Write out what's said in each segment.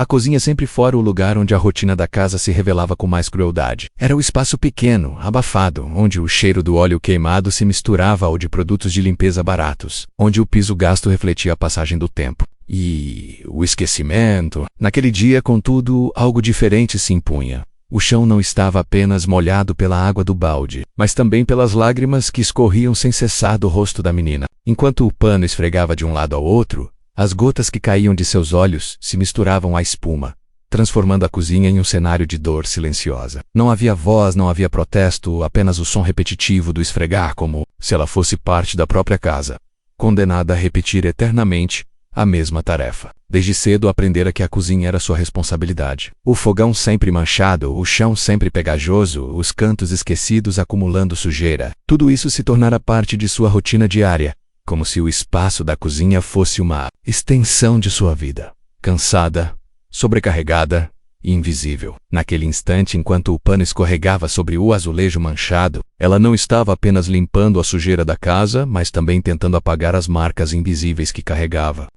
A cozinha sempre fora o lugar onde a rotina da casa se revelava com mais crueldade. Era o espaço pequeno, abafado, onde o cheiro do óleo queimado se misturava ao de produtos de limpeza baratos, onde o piso gasto refletia a passagem do tempo. E o esquecimento. Naquele dia, contudo, algo diferente se impunha. O chão não estava apenas molhado pela água do balde, mas também pelas lágrimas que escorriam sem cessar do rosto da menina. Enquanto o pano esfregava de um lado ao outro, as gotas que caíam de seus olhos se misturavam à espuma, transformando a cozinha em um cenário de dor silenciosa. Não havia voz, não havia protesto, apenas o som repetitivo do esfregar, como se ela fosse parte da própria casa, condenada a repetir eternamente a mesma tarefa. Desde cedo aprendera que a cozinha era sua responsabilidade. O fogão sempre manchado, o chão sempre pegajoso, os cantos esquecidos acumulando sujeira. Tudo isso se tornara parte de sua rotina diária, como se o espaço da cozinha fosse uma extensão de sua vida. Cansada, sobrecarregada e invisível. Naquele instante, enquanto o pano escorregava sobre o azulejo manchado, ela não estava apenas limpando a sujeira da casa, mas também tentando apagar as marcas invisíveis que carregava.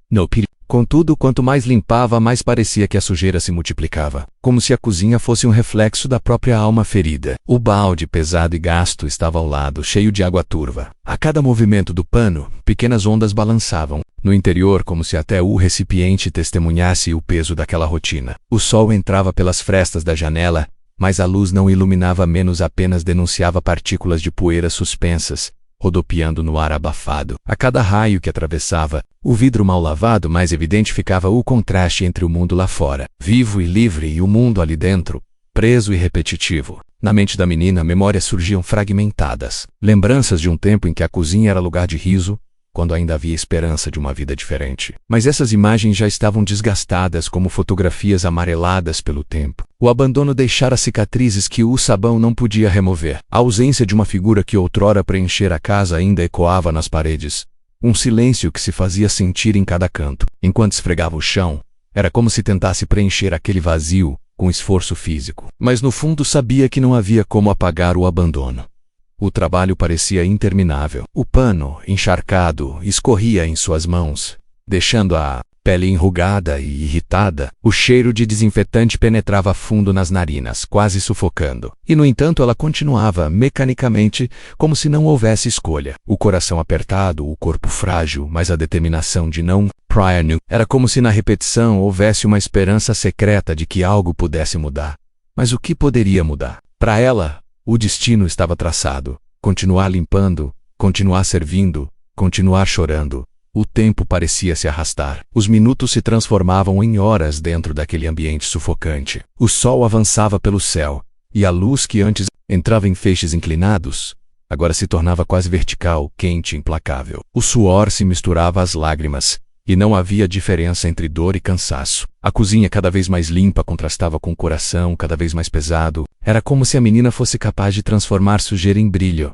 Contudo, quanto mais limpava, mais parecia que a sujeira se multiplicava, como se a cozinha fosse um reflexo da própria alma ferida. O balde, pesado e gasto, estava ao lado, cheio de água turva. A cada movimento do pano, pequenas ondas balançavam no interior, como se até o recipiente testemunhasse o peso daquela rotina. O sol entrava pelas frestas da janela, mas a luz não iluminava menos, apenas denunciava partículas de poeira suspensas, rodopiando no ar abafado. A cada raio que atravessava, o vidro mal lavado mais evidente ficava o contraste entre o mundo lá fora, vivo e livre, e o mundo ali dentro, preso e repetitivo. Na mente da menina, memórias surgiam fragmentadas. Lembranças de um tempo em que a cozinha era lugar de riso, quando ainda havia esperança de uma vida diferente. Mas essas imagens já estavam desgastadas como fotografias amareladas pelo tempo. O abandono deixara cicatrizes que o sabão não podia remover. A ausência de uma figura que outrora preenchera a casa ainda ecoava nas paredes. Um silêncio que se fazia sentir em cada canto. Enquanto esfregava o chão, era como se tentasse preencher aquele vazio com esforço físico. Mas no fundo sabia que não havia como apagar o abandono. O trabalho parecia interminável. O pano, encharcado, escorria em suas mãos, deixando a pele enrugada e irritada. O cheiro de desinfetante penetrava fundo nas narinas, quase sufocando. E, no entanto, ela continuava, mecanicamente, como se não houvesse escolha. O coração apertado, o corpo frágil, mas a determinação de não era como se na repetição houvesse uma esperança secreta de que algo pudesse mudar. Mas o que poderia mudar? Para ela, o destino estava traçado. Continuar limpando, continuar servindo, continuar chorando. O tempo parecia se arrastar. Os minutos se transformavam em horas dentro daquele ambiente sufocante. O sol avançava pelo céu, e a luz que antes entrava em feixes inclinados, agora se tornava quase vertical, quente e implacável. O suor se misturava às lágrimas, e não havia diferença entre dor e cansaço. A cozinha, cada vez mais limpa, contrastava com o coração cada vez mais pesado. Era como se a menina fosse capaz de transformar sujeira em brilho,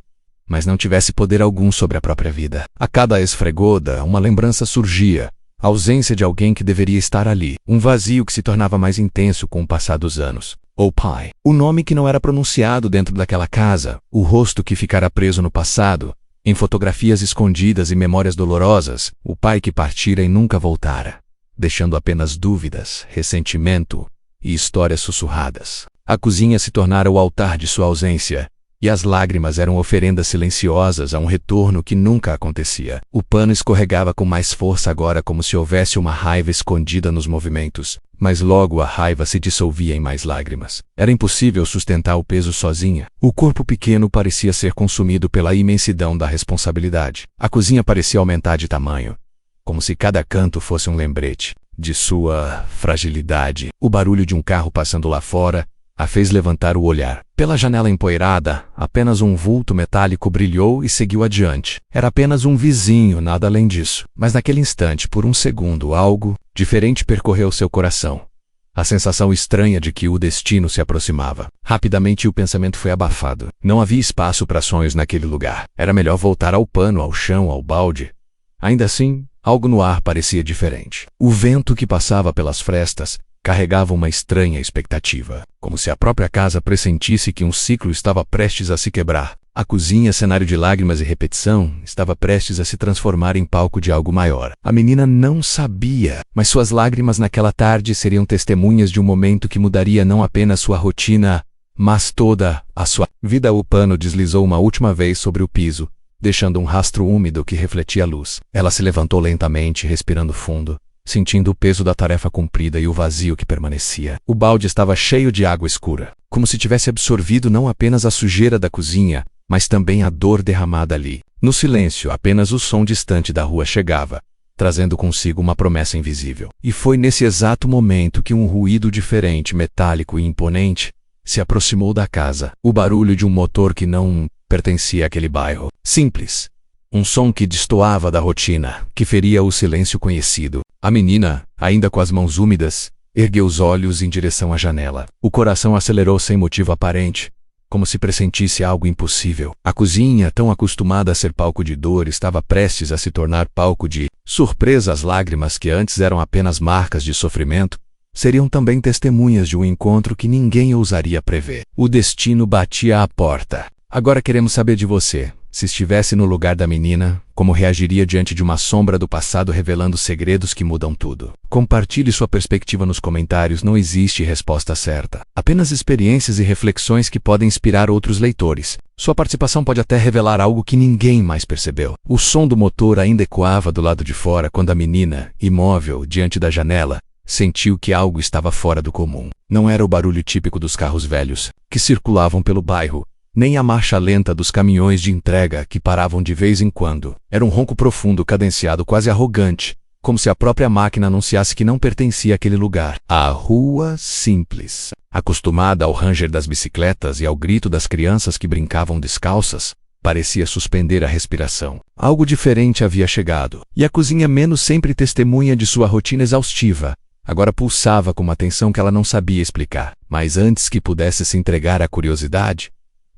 mas não tivesse poder algum sobre a própria vida. A cada esfregoda, uma lembrança surgia, a ausência de alguém que deveria estar ali. Um vazio que se tornava mais intenso com o passar dos anos. O pai. O nome que não era pronunciado dentro daquela casa, o rosto que ficara preso no passado, em fotografias escondidas e memórias dolorosas, o pai que partira e nunca voltara, deixando apenas dúvidas, ressentimento e histórias sussurradas. A cozinha se tornara o altar de sua ausência, e as lágrimas eram oferendas silenciosas a um retorno que nunca acontecia. O pano escorregava com mais força agora, como se houvesse uma raiva escondida nos movimentos, mas logo a raiva se dissolvia em mais lágrimas. Era impossível sustentar o peso sozinha. O corpo pequeno parecia ser consumido pela imensidão da responsabilidade. A cozinha parecia aumentar de tamanho, como se cada canto fosse um lembrete de sua fragilidade. O barulho de um carro passando lá fora a fez levantar o olhar. Pela janela empoeirada, apenas um vulto metálico brilhou e seguiu adiante. Era apenas um vizinho, nada além disso. Mas naquele instante, por um segundo, algo diferente percorreu seu coração. A sensação estranha de que o destino se aproximava. Rapidamente o pensamento foi abafado. Não havia espaço para sonhos naquele lugar. Era melhor voltar ao pano, ao chão, ao balde. Ainda assim, algo no ar parecia diferente. O vento que passava pelas frestas carregava uma estranha expectativa, como se a própria casa pressentisse que um ciclo estava prestes a se quebrar. A cozinha, cenário de lágrimas e repetição, estava prestes a se transformar em palco de algo maior. A menina não sabia, mas suas lágrimas naquela tarde seriam testemunhas de um momento que mudaria não apenas sua rotina, mas toda a sua vida. O pano deslizou uma última vez sobre o piso, deixando um rastro úmido que refletia a luz. Ela se levantou lentamente, respirando fundo, sentindo o peso da tarefa cumprida e o vazio que permanecia. O balde estava cheio de água escura, como se tivesse absorvido não apenas a sujeira da cozinha, mas também a dor derramada ali. No silêncio, apenas o som distante da rua chegava, trazendo consigo uma promessa invisível. E foi nesse exato momento que um ruído diferente, metálico e imponente, se aproximou da casa. O barulho de um motor que não pertencia àquele bairro. Simples. Um som que destoava da rotina, que feria o silêncio conhecido. A menina, ainda com as mãos úmidas, ergueu os olhos em direção à janela. O coração acelerou sem motivo aparente, como se pressentisse algo impossível. A cozinha, tão acostumada a ser palco de dor, estava prestes a se tornar palco de surpresa. As lágrimas, que antes eram apenas marcas de sofrimento, seriam também testemunhas de um encontro que ninguém ousaria prever. O destino batia à porta. Agora queremos saber de você. Se estivesse no lugar da menina, como reagiria diante de uma sombra do passado revelando segredos que mudam tudo? Compartilhe sua perspectiva nos comentários. Não existe resposta certa, apenas experiências e reflexões que podem inspirar outros leitores. Sua participação pode até revelar algo que ninguém mais percebeu. O som do motor ainda ecoava do lado de fora quando a menina, imóvel diante da janela, sentiu que algo estava fora do comum. Não era o barulho típico dos carros velhos que circulavam pelo bairro, nem a marcha lenta dos caminhões de entrega que paravam de vez em quando. Era um ronco profundo, cadenciado, quase arrogante, como se a própria máquina anunciasse que não pertencia àquele lugar. A rua simples, acostumada ao ranger das bicicletas e ao grito das crianças que brincavam descalças, parecia suspender a respiração. Algo diferente havia chegado, e a cozinha, menos sempre testemunha de sua rotina exaustiva, agora pulsava com uma tensão que ela não sabia explicar. Mas antes que pudesse se entregar à curiosidade,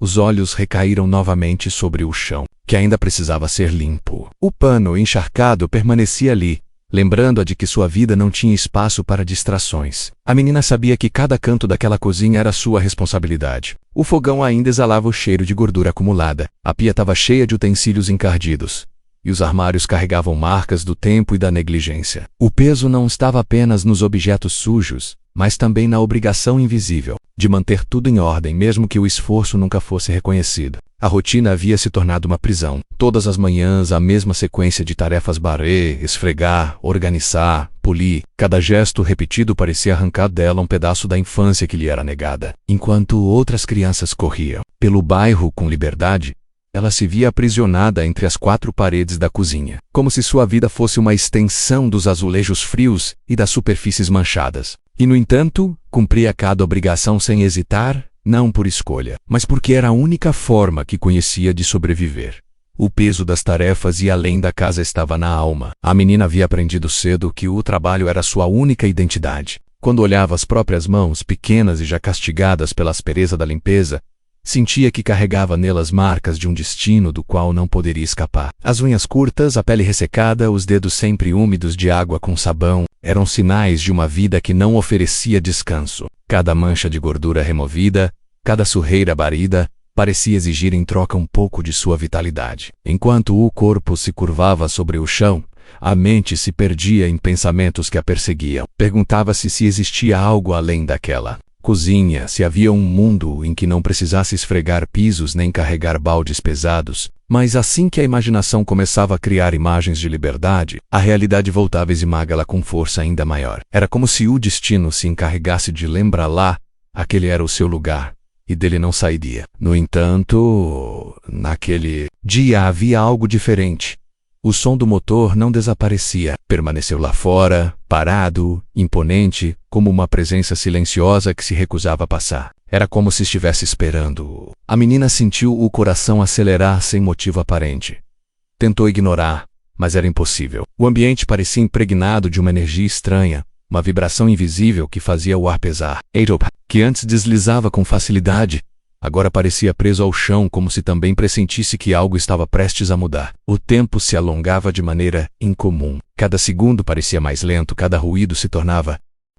os olhos recaíram novamente sobre o chão, que ainda precisava ser limpo. O pano encharcado permanecia ali, lembrando-a de que sua vida não tinha espaço para distrações. A menina sabia que cada canto daquela cozinha era sua responsabilidade. O fogão ainda exalava o cheiro de gordura acumulada. A pia estava cheia de utensílios encardidos, e os armários carregavam marcas do tempo e da negligência. O peso não estava apenas nos objetos sujos, mas também na obrigação invisível de manter tudo em ordem, mesmo que o esforço nunca fosse reconhecido. A rotina havia se tornado uma prisão. Todas as manhãs, a mesma sequência de tarefas: varrer, esfregar, organizar, polir. Cada gesto repetido parecia arrancar dela um pedaço da infância que lhe era negada. Enquanto outras crianças corriam pelo bairro com liberdade, ela se via aprisionada entre as quatro paredes da cozinha, como se sua vida fosse uma extensão dos azulejos frios e das superfícies manchadas. E, no entanto, cumpria cada obrigação sem hesitar, não por escolha, mas porque era a única forma que conhecia de sobreviver. O peso das tarefas e além da casa estava na alma. A menina havia aprendido cedo que o trabalho era sua única identidade. Quando olhava as próprias mãos, pequenas e já castigadas pela aspereza da limpeza, sentia que carregava nelas marcas de um destino do qual não poderia escapar. As unhas curtas, a pele ressecada, os dedos sempre úmidos de água com sabão, eram sinais de uma vida que não oferecia descanso. Cada mancha de gordura removida, cada surreira barida, parecia exigir em troca um pouco de sua vitalidade. Enquanto o corpo se curvava sobre o chão, a mente se perdia em pensamentos que a perseguiam. Perguntava-se se existia algo além daquela cozinha, se havia um mundo em que não precisasse esfregar pisos nem carregar baldes pesados. Mas assim que a imaginação começava a criar imagens de liberdade, a realidade voltava a esmagá-la com força ainda maior. Era como se o destino se encarregasse de lembrar-la, aquele era o seu lugar, e dele não sairia. No entanto, naquele dia havia algo diferente. O som do motor não desaparecia. Permaneceu lá fora, parado, imponente, como uma presença silenciosa que se recusava a passar. Era como se estivesse esperando. A menina sentiu o coração acelerar sem motivo aparente. Tentou ignorar, mas era impossível. O ambiente parecia impregnado de uma energia estranha, uma vibração invisível que fazia o ar pesar. Eitop, que antes deslizava com facilidade, agora parecia preso ao chão, como se também pressentisse que algo estava prestes a mudar. O tempo se alongava de maneira incomum. Cada segundo parecia mais lento, cada ruído se tornava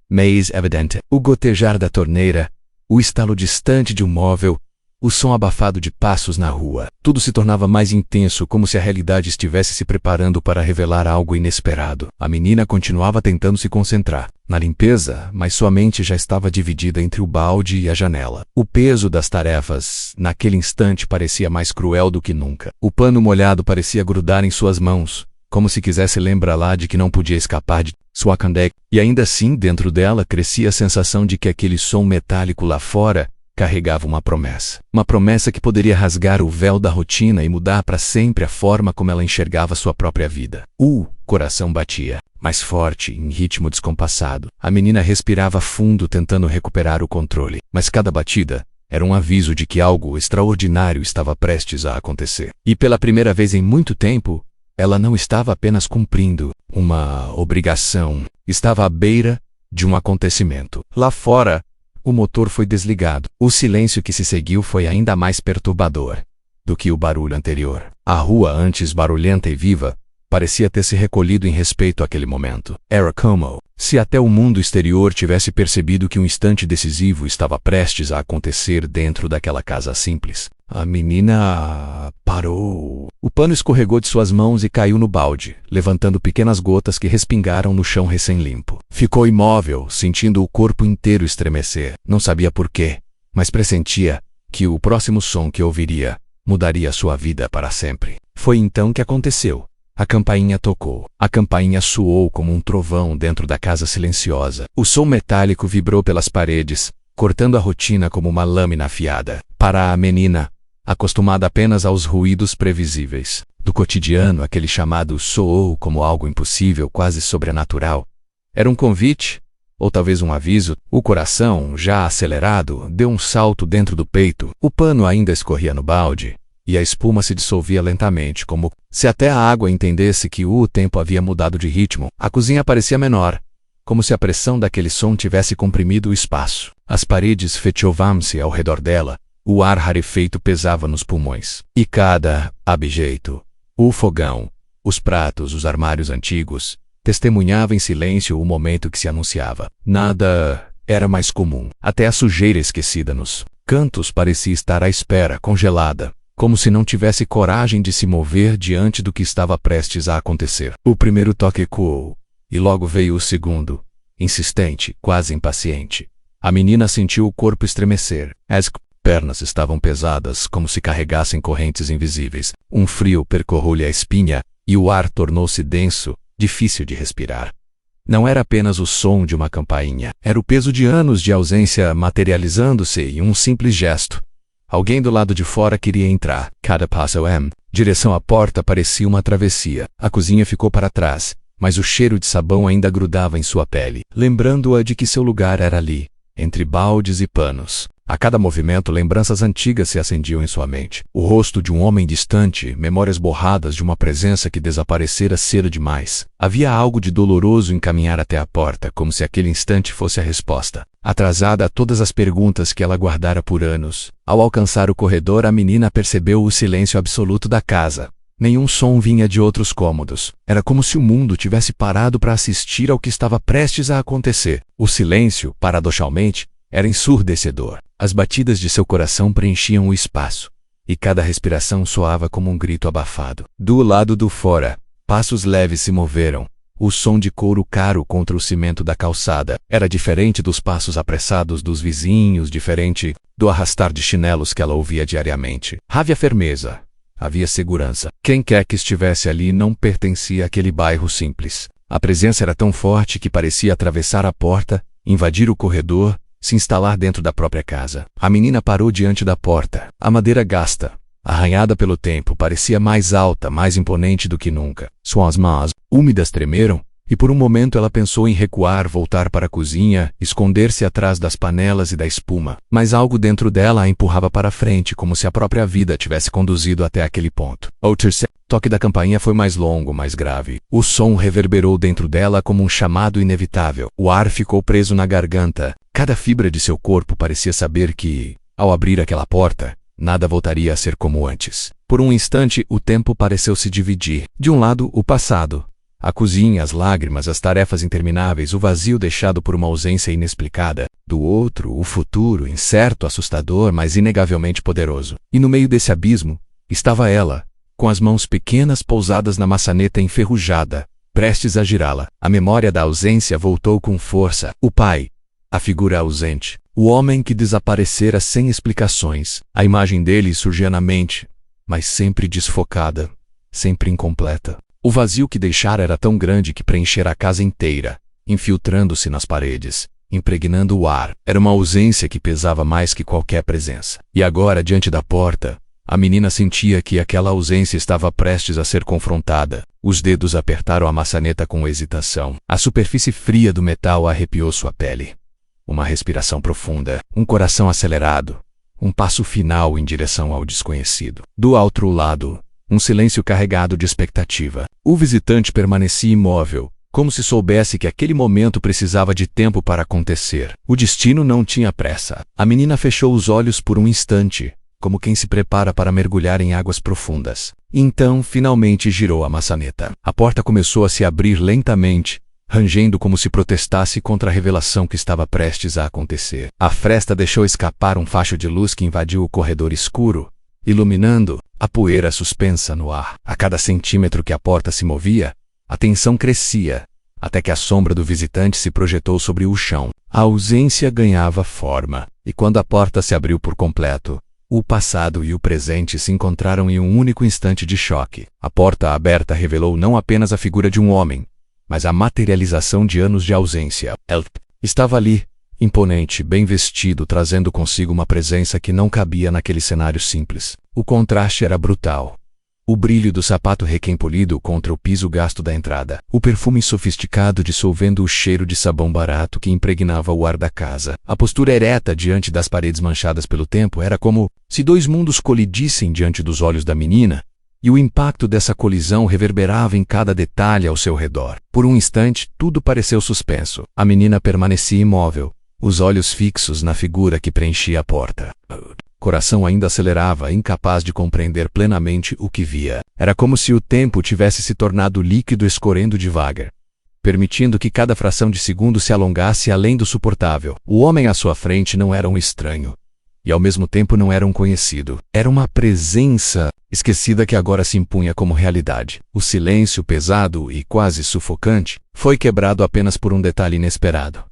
mais evidente. O gotejar da torneira, o estalo distante de um móvel, o som abafado de passos na rua. Tudo se tornava mais intenso, como se a realidade estivesse se preparando para revelar algo inesperado. A menina continuava tentando se concentrar na limpeza, mas sua mente já estava dividida entre o balde e a janela. O peso das tarefas, naquele instante, parecia mais cruel do que nunca. O pano molhado parecia grudar em suas mãos, como se quisesse lembrar de que não podia escapar de sua candeca. E ainda assim, dentro dela, crescia a sensação de que aquele som metálico lá fora carregava uma promessa. Uma promessa que poderia rasgar o véu da rotina e mudar para sempre a forma como ela enxergava sua própria vida. O coração batia mais forte, em ritmo descompassado. A menina respirava fundo, tentando recuperar o controle. Mas cada batida era um aviso de que algo extraordinário estava prestes a acontecer. E pela primeira vez em muito tempo, ela não estava apenas cumprindo uma obrigação, estava à beira de um acontecimento. Lá fora, o motor foi desligado. O silêncio que se seguiu foi ainda mais perturbador do que o barulho anterior. A rua, antes barulhenta e viva, parecia ter se recolhido em respeito àquele momento. Era como se até o mundo exterior tivesse percebido que um instante decisivo estava prestes a acontecer dentro daquela casa simples. A menina parou. O pano escorregou de suas mãos e caiu no balde, levantando pequenas gotas que respingaram no chão recém-limpo. Ficou imóvel, sentindo o corpo inteiro estremecer. Não sabia por quê, mas pressentia que o próximo som que ouviria mudaria sua vida para sempre. Foi então que aconteceu. A campainha tocou. A campainha soou como um trovão dentro da casa silenciosa. O som metálico vibrou pelas paredes, cortando a rotina como uma lâmina afiada. Para a menina, acostumada apenas aos ruídos previsíveis do cotidiano, aquele chamado soou como algo impossível, quase sobrenatural. Era um convite, ou talvez um aviso. O coração, já acelerado, deu um salto dentro do peito. O pano ainda escorria no balde, e a espuma se dissolvia lentamente, como se até a água entendesse que o tempo havia mudado de ritmo. A cozinha parecia menor, como se a pressão daquele som tivesse comprimido o espaço. As paredes fechiovam-se ao redor dela, o ar rarefeito pesava nos pulmões. E cada abjeito, o fogão, os pratos, os armários antigos, testemunhava em silêncio o momento que se anunciava. Nada era mais comum. Até a sujeira esquecida nos cantos parecia estar à espera, congelada, como se não tivesse coragem de se mover diante do que estava prestes a acontecer. O primeiro toque ecoou, e logo veio o segundo, insistente, quase impaciente. A menina sentiu o corpo estremecer. As pernas estavam pesadas, como se carregassem correntes invisíveis. Um frio percorreu-lhe a espinha, e o ar tornou-se denso, difícil de respirar. Não era apenas o som de uma campainha, era o peso de anos de ausência materializando-se em um simples gesto. Alguém do lado de fora queria entrar. Cada passo direção à porta parecia uma travessia. A cozinha ficou para trás, mas o cheiro de sabão ainda grudava em sua pele, lembrando-a de que seu lugar era ali, entre baldes e panos. A cada movimento, lembranças antigas se acendiam em sua mente. O rosto de um homem distante, memórias borradas de uma presença que desaparecera cedo demais. Havia algo de doloroso em caminhar até a porta, como se aquele instante fosse a resposta, atrasada a todas as perguntas que ela guardara por anos. Ao alcançar o corredor, a menina percebeu o silêncio absoluto da casa. Nenhum som vinha de outros cômodos. Era como se o mundo tivesse parado para assistir ao que estava prestes a acontecer. O silêncio, paradoxalmente, era ensurdecedor. As batidas de seu coração preenchiam o espaço, e cada respiração soava como um grito abafado. Do lado do fora, passos leves se moveram. O som de couro caro contra o cimento da calçada era diferente dos passos apressados dos vizinhos, diferente do arrastar de chinelos que ela ouvia diariamente. Havia firmeza, havia segurança. Quem quer que estivesse ali não pertencia àquele bairro simples. A presença era tão forte que parecia atravessar a porta, invadir o corredor, se instalar dentro da própria casa. A menina parou diante da porta. A madeira gasta, arranhada pelo tempo, parecia mais alta, mais imponente do que nunca. Suas mãos, úmidas, tremeram, e por um momento ela pensou em recuar, voltar para a cozinha, esconder-se atrás das panelas e da espuma. Mas algo dentro dela a empurrava para frente, como se a própria vida tivesse conduzido até aquele ponto. O terceiro toque da campainha foi mais longo, mais grave. O som reverberou dentro dela como um chamado inevitável. O ar ficou preso na garganta. Cada fibra de seu corpo parecia saber que, ao abrir aquela porta, nada voltaria a ser como antes. Por um instante, o tempo pareceu se dividir. De um lado, o passado, A cozinha, as lágrimas, as tarefas intermináveis, o vazio deixado por uma ausência inexplicada. Do outro, o futuro, incerto, assustador, mas inegavelmente poderoso. E no meio desse abismo, estava ela, com as mãos pequenas pousadas na maçaneta enferrujada, prestes a girá-la. A memória da ausência voltou com força. O pai, a figura ausente, o homem que desaparecera sem explicações. A imagem dele surgia na mente, mas sempre desfocada, sempre incompleta. O vazio que deixara era tão grande que preenchera a casa inteira, infiltrando-se nas paredes, impregnando o ar. Era uma ausência que pesava mais que qualquer presença. E agora, diante da porta, a menina sentia que aquela ausência estava prestes a ser confrontada. Os dedos apertaram a maçaneta com hesitação. A superfície fria do metal arrepiou sua pele. Uma respiração profunda, um coração acelerado, um passo final em direção ao desconhecido. Do outro lado, um silêncio carregado de expectativa. O visitante permanecia imóvel, como se soubesse que aquele momento precisava de tempo para acontecer. O destino não tinha pressa. A menina fechou os olhos por um instante, como quem se prepara para mergulhar em águas profundas. Então, finalmente girou a maçaneta. A porta começou a se abrir lentamente, rangendo como se protestasse contra a revelação que estava prestes a acontecer. A fresta deixou escapar um facho de luz que invadiu o corredor escuro, iluminando a poeira suspensa no ar. A cada centímetro que a porta se movia, a tensão crescia, até que a sombra do visitante se projetou sobre o chão. A ausência ganhava forma, e quando a porta se abriu por completo, o passado e o presente se encontraram em um único instante de choque. A porta aberta revelou não apenas a figura de um homem, mas a materialização de anos de ausência. Ele estava ali, imponente, bem vestido, trazendo consigo uma presença que não cabia naquele cenário simples. O contraste era brutal. O brilho do sapato requém-polido contra o piso gasto da entrada. O perfume sofisticado dissolvendo o cheiro de sabão barato que impregnava o ar da casa. A postura ereta diante das paredes manchadas pelo tempo era como se dois mundos colidissem diante dos olhos da menina, e o impacto dessa colisão reverberava em cada detalhe ao seu redor. Por um instante, tudo pareceu suspenso. A menina permanecia imóvel, os olhos fixos na figura que preenchia a porta. Coração ainda acelerava, incapaz de compreender plenamente o que via. Era como se o tempo tivesse se tornado líquido escorrendo devagar, permitindo que cada fração de segundo se alongasse além do suportável. O homem à sua frente não era um estranho, e ao mesmo tempo não era um conhecido. Era uma presença esquecida que agora se impunha como realidade. O silêncio pesado e quase sufocante foi quebrado apenas por um detalhe inesperado.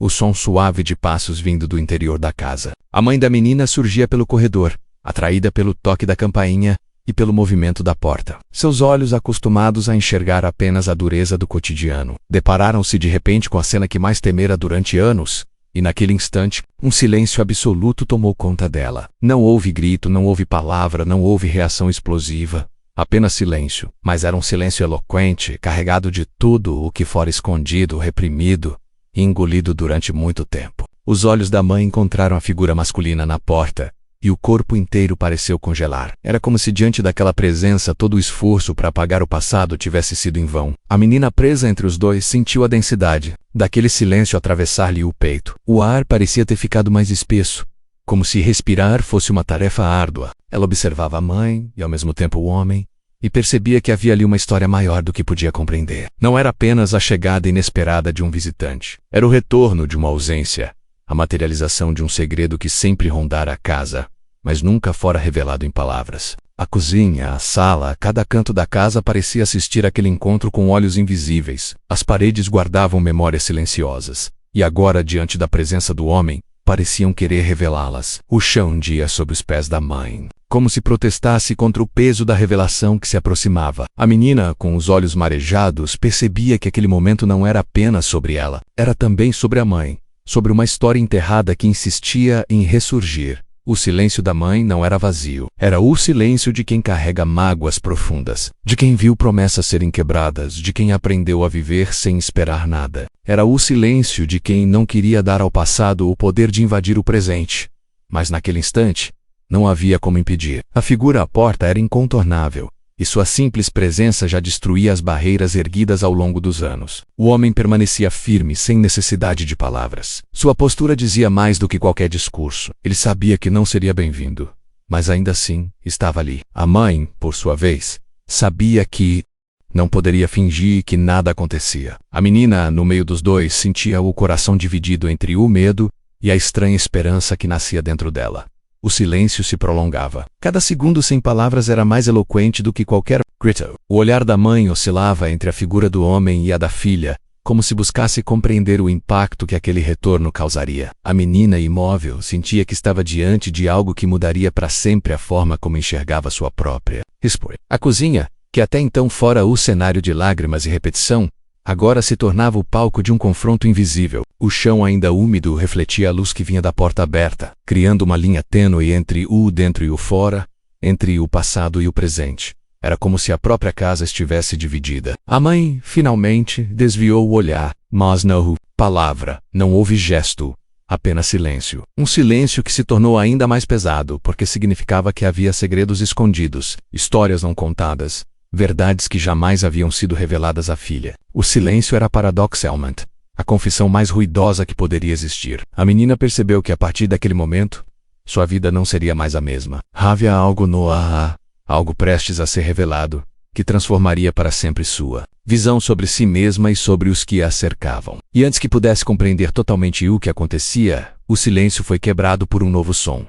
O som suave de passos vindo do interior da casa. A mãe da menina surgia pelo corredor, atraída pelo toque da campainha e pelo movimento da porta. Seus olhos, acostumados a enxergar apenas a dureza do cotidiano, depararam-se de repente com a cena que mais temera durante anos, e naquele instante, um silêncio absoluto tomou conta dela. Não houve grito, não houve palavra, não houve reação explosiva. Apenas silêncio, mas era um silêncio eloquente, carregado de tudo o que fora escondido, reprimido e engolido durante muito tempo. Os olhos da mãe encontraram a figura masculina na porta, e o corpo inteiro pareceu congelar. Era como se diante daquela presença todo o esforço para apagar o passado tivesse sido em vão. A menina presa entre os dois sentiu a densidade daquele silêncio atravessar-lhe o peito. O ar parecia ter ficado mais espesso, como se respirar fosse uma tarefa árdua. Ela observava a mãe e ao mesmo tempo o homem, e percebia que havia ali uma história maior do que podia compreender. Não era apenas a chegada inesperada de um visitante. Era o retorno de uma ausência, a materialização de um segredo que sempre rondara a casa, mas nunca fora revelado em palavras. A cozinha, a sala, cada canto da casa parecia assistir àquele encontro com olhos invisíveis. As paredes guardavam memórias silenciosas, e agora, diante da presença do homem, pareciam querer revelá-las. O chão dia sob os pés da mãe, como se protestasse contra o peso da revelação que se aproximava. A menina, com os olhos marejados, percebia que aquele momento não era apenas sobre ela, era também sobre a mãe, sobre uma história enterrada que insistia em ressurgir. O silêncio da mãe não era vazio, era o silêncio de quem carrega mágoas profundas, de quem viu promessas serem quebradas, de quem aprendeu a viver sem esperar nada. Era o silêncio de quem não queria dar ao passado o poder de invadir o presente. Mas naquele instante, não havia como impedir. A figura à porta era incontornável, e sua simples presença já destruía as barreiras erguidas ao longo dos anos. O homem permanecia firme, sem necessidade de palavras. Sua postura dizia mais do que qualquer discurso. Ele sabia que não seria bem-vindo, mas ainda assim, estava ali. A mãe, por sua vez, sabia que Não poderia fingir que nada acontecia. A menina, no meio dos dois, sentia o coração dividido entre o medo e a estranha esperança que nascia dentro dela. O silêncio se prolongava. Cada segundo sem palavras era mais eloquente do que qualquer grito. O olhar da mãe oscilava entre a figura do homem e a da filha, como se buscasse compreender o impacto que aquele retorno causaria. A menina, imóvel, sentia que estava diante de algo que mudaria para sempre a forma como enxergava sua própria esposa. A cozinha, que até então fora o cenário de lágrimas e repetição, agora se tornava o palco de um confronto invisível. O chão ainda úmido refletia a luz que vinha da porta aberta, criando uma linha tênue entre o dentro e o fora, entre o passado e o presente. Era como se a própria casa estivesse dividida. A mãe, finalmente, desviou o olhar, mas não houve palavra, não houve gesto, apenas silêncio. Um silêncio que se tornou ainda mais pesado, porque significava que havia segredos escondidos, histórias não contadas, verdades que jamais haviam sido reveladas à filha. O silêncio era paradoxalmente a confissão mais ruidosa que poderia existir. A menina percebeu que a partir daquele momento, sua vida não seria mais a mesma. Havia algo no ar, algo prestes a ser revelado, que transformaria para sempre sua visão sobre si mesma e sobre os que a cercavam. E antes que pudesse compreender totalmente o que acontecia, o silêncio foi quebrado por um novo som.